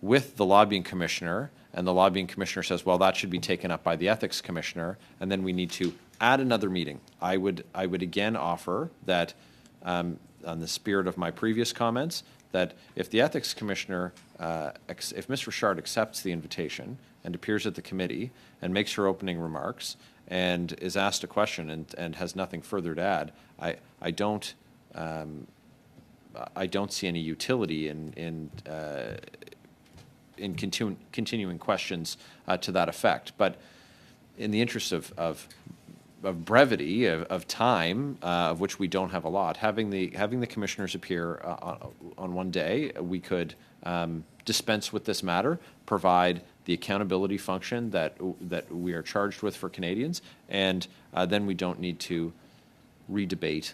with the lobbying commissioner, and the lobbying commissioner says, well, that should be taken up by the ethics commissioner, and then we need to add another meeting. I would again offer that, on the spirit of my previous comments, that if the ethics commissioner, if Ms. Richard accepts the invitation and appears at the committee and makes her opening remarks and is asked a question and has nothing further to add, I don't see any utility in continuing questions to that effect. But in the interest of brevity, of time, of which we don't have a lot, having the commissioners appear on one day, we could dispense with this matter, provide the accountability function that we are charged with for Canadians, and then we don't need to redebate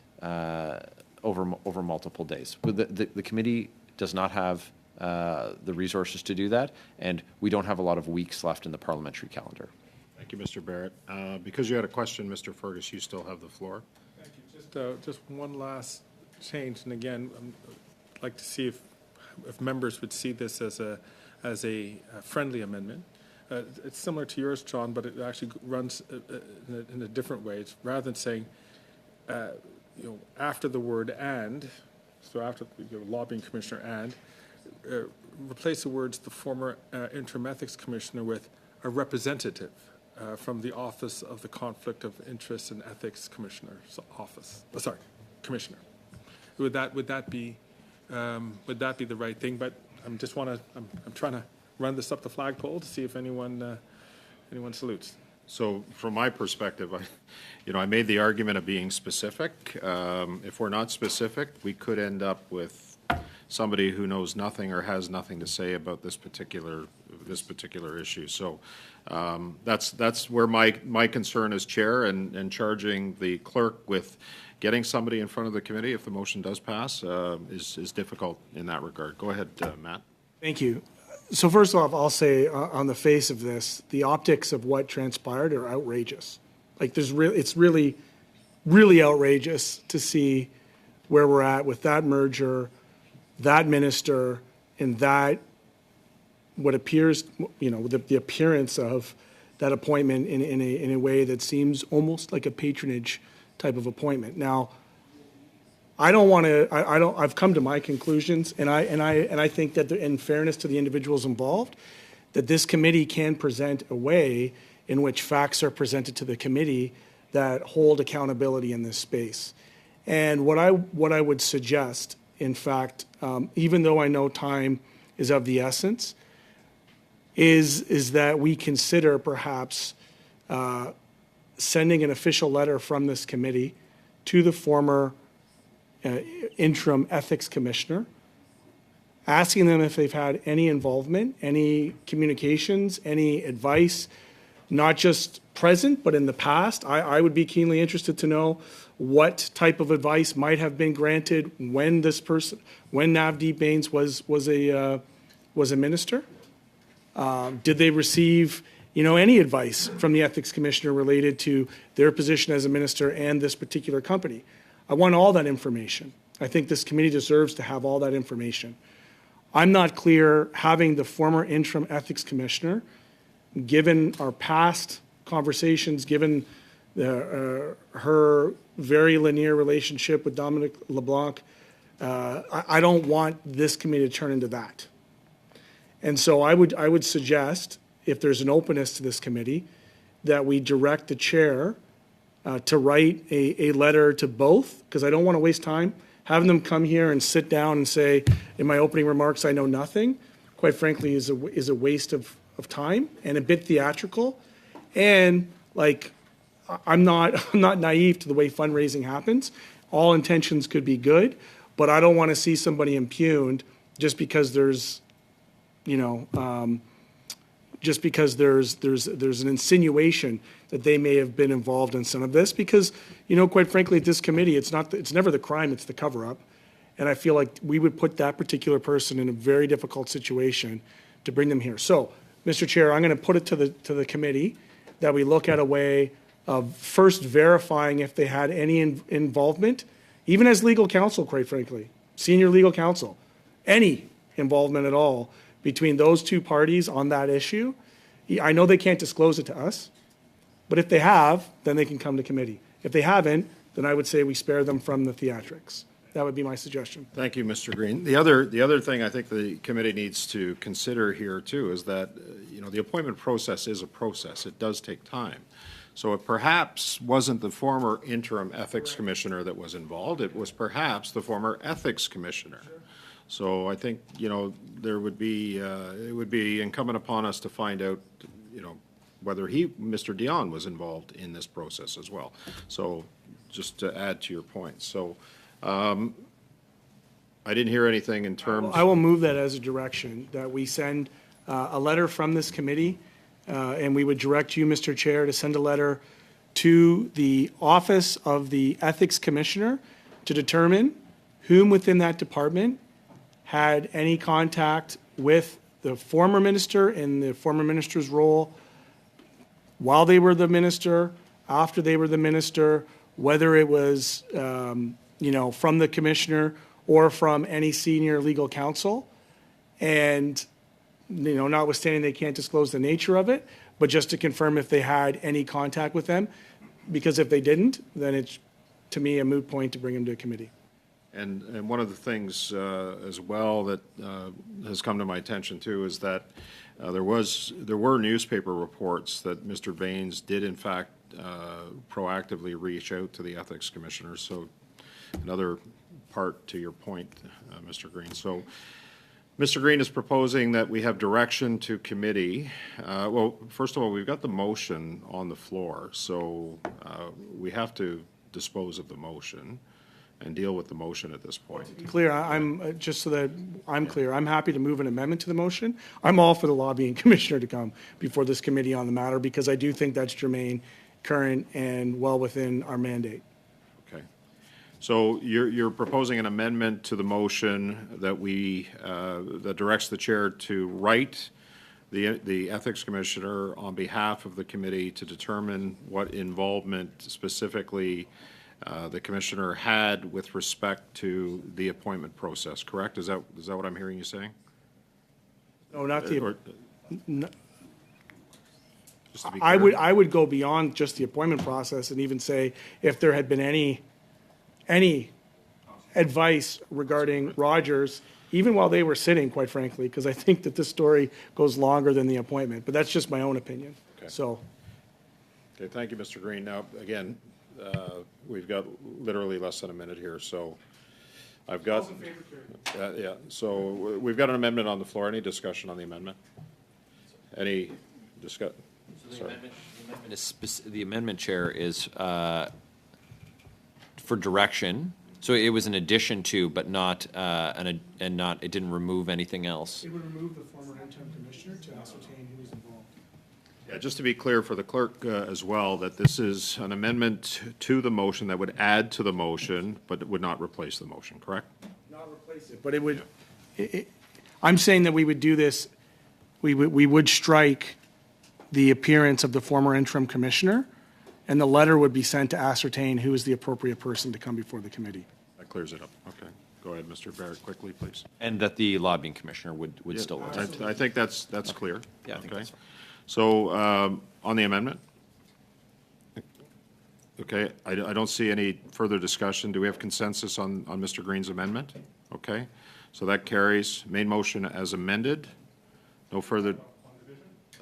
over multiple days. The committee does not have the resources to do that, and we don't have a lot of weeks left in the parliamentary calendar. Thank you, Mr. Barrett. Because you had a question, Mr. Fergus, you still have the floor. Thank you. Just one last change, and again, I'd like to see if members would see this as a friendly amendment. It's similar to yours, John, but it actually runs in a different way. It's rather than saying, after the word "and," so after lobbying commissioner and, replace the words "the former interim ethics commissioner" with "a representative from the Office of the Conflict of Interest and Ethics Commissioner's Office." Commissioner. Would that be the right thing? But I'm trying to run this up the flagpole to see if anyone salutes. So from my perspective, I made the argument of being specific. If we're not specific, we could end up with somebody who knows nothing or has nothing to say about this particular issue. So that's where my concern as chair, and charging the clerk with getting somebody in front of the committee if the motion does pass is difficult in that regard. Go ahead, Matt. Thank you. So first off, I'll say on the face of this, the optics of what transpired are outrageous. Like it's really, really outrageous to see where we're at with that merger, that minister, and that what appears, the appearance of that appointment in a way that seems almost like a patronage type of appointment. Now, I don't want to. I've come to my conclusions, and I think that, in fairness to the individuals involved, that this committee can present a way in which facts are presented to the committee that hold accountability in this space. And what I would suggest, in fact, even though I know time is of the essence, is that we consider perhaps sending an official letter from this committee to the former interim ethics commissioner, asking them if they've had any involvement, any communications, any advice, not just present, but in the past. I would be keenly interested to know what type of advice might have been granted when Navdeep Bains was a minister. Did they receive any advice from the ethics commissioner related to their position as a minister and this particular company? I want all that information. I think this committee deserves to have all that information. I'm not clear, having the former interim ethics commissioner, given our past conversations, given her very linear relationship with Dominic LeBlanc, I don't want this committee to turn into that. And so I would suggest, if there's an openness to this committee, that we direct the chair to write a letter to both, because I don't want to waste time having them come here and sit down and say, in my opening remarks, I know nothing, quite frankly, is a waste of time and a bit theatrical. And I'm not naive to the way fundraising happens. All intentions could be good. but I don't want to see somebody impugned just because there's, you know, just because there's an insinuation that they may have been involved in some of this, because, you know, quite frankly, at this committee, it's never the crime, it's the cover-up. And I feel like we would put that particular person in a very difficult situation to bring them here. So, Mr. Chair, I'm going to put it to the committee that we look at a way of first verifying if they had any involvement, even as legal counsel, quite frankly, senior legal counsel, any involvement at all between those two parties on that issue. I know they can't disclose it to us, but if they have, then they can come to committee. If they haven't, then I would say we spare them from the theatrics. That would be my suggestion. Thank you, Mr. Green. The other thing I think the committee needs to consider here too is that, you know, the appointment process is a process. It does take time. So it perhaps wasn't the former interim ethics commissioner that was involved. It was perhaps the former ethics commissioner. So I think, you know, there would be, it would be incumbent upon us to find out, you know, whether Mr. Dion was involved in this process as well. So just to add to your point. So I didn't hear anything in terms. I will move that as a direction, that we send a letter from this committee, and we would direct you, Mr. Chair, to send a letter to the Office of the Ethics Commissioner to determine whom within that department had any contact with the former minister in the former minister's role while they were the minister, after they were the minister, whether it was, you know, from the commissioner or from any senior legal counsel. And, you know, notwithstanding they can't disclose the nature of it, but just to confirm if they had any contact with them. Because if they didn't, then it's, to me, a moot point to bring them to a committee. And one of the things as well that has come to my attention too is that there were newspaper reports that Mr. Baines did in fact proactively reach out to the ethics commissioner. So another part to your point, Mr. Green. So Mr. Green is proposing that we have direction to committee. Well, first of all, we've got the motion on the floor, so we have to dispose of the motion and deal with the motion at this point. Clear, I'm, just so that I'm clear, I'm happy to move an amendment to the motion. I'm all for the lobbying commissioner to come before this committee on the matter, because I do think that's germane, current, and well within our mandate. Okay. So you're proposing an amendment to the motion that that directs the chair to write the ethics commissioner on behalf of the committee to determine what involvement specifically the commissioner had with respect to the appointment process, correct? Is that what I'm hearing you saying? No, not the, no, just to be I clear. would go beyond just the appointment process and even say if there had been any advice regarding Rogers, even while they were sitting, quite frankly, because I think that this story goes longer than the appointment, but that's just my own opinion. Okay. So. Okay, thank you, Mr. Green. Now, again, we've got literally less than a minute here, so I've got, yeah, so we've got an amendment on the floor. Any discussion on the amendment? Any discuss? Sorry. The amendment, Chair, is for direction. So it was an addition to, but not, it didn't remove anything else. It would remove the former interim commissioner to ascertain who was involved. Yeah, just to be clear for the clerk as well, that this is an amendment to the motion that would add to the motion, but it would not replace the motion, correct? Not replace it, but it would, I'm saying that we would do this, we would strike the appearance of the former interim commissioner, and the letter would be sent to ascertain who is the appropriate person to come before the committee. That clears it up. Okay. Go ahead, Mr. Barrett, quickly, please. And that the lobbying commissioner would Yeah, still. I think that's clear. Yeah, I think Okay. that's fine. So, on the amendment? Okay, I don't see any further discussion. Do we have consensus on Mr. Green's amendment? Okay, so that carries. Main motion as amended. No further.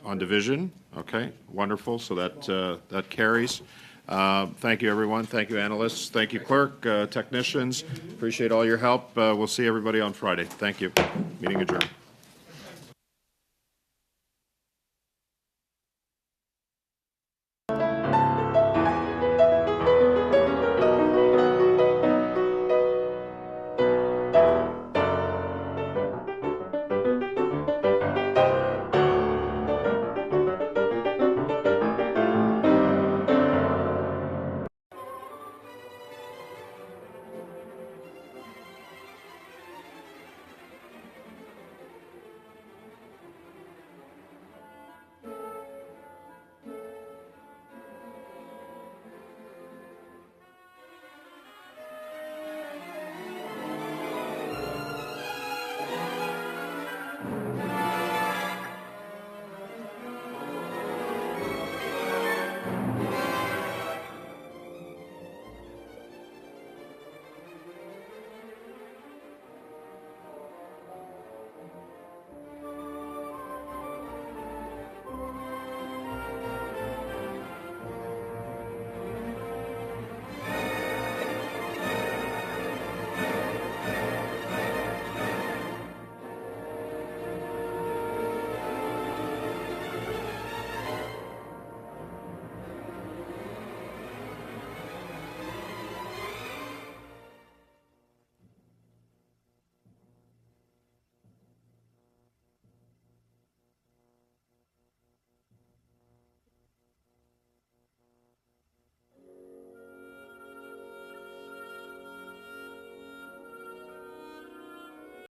On division? Okay, wonderful. So that carries. Thank you, everyone. Thank you, analysts. Thank you, clerk, technicians. Appreciate all your help. We'll see everybody on Friday. Thank you. Meeting adjourned.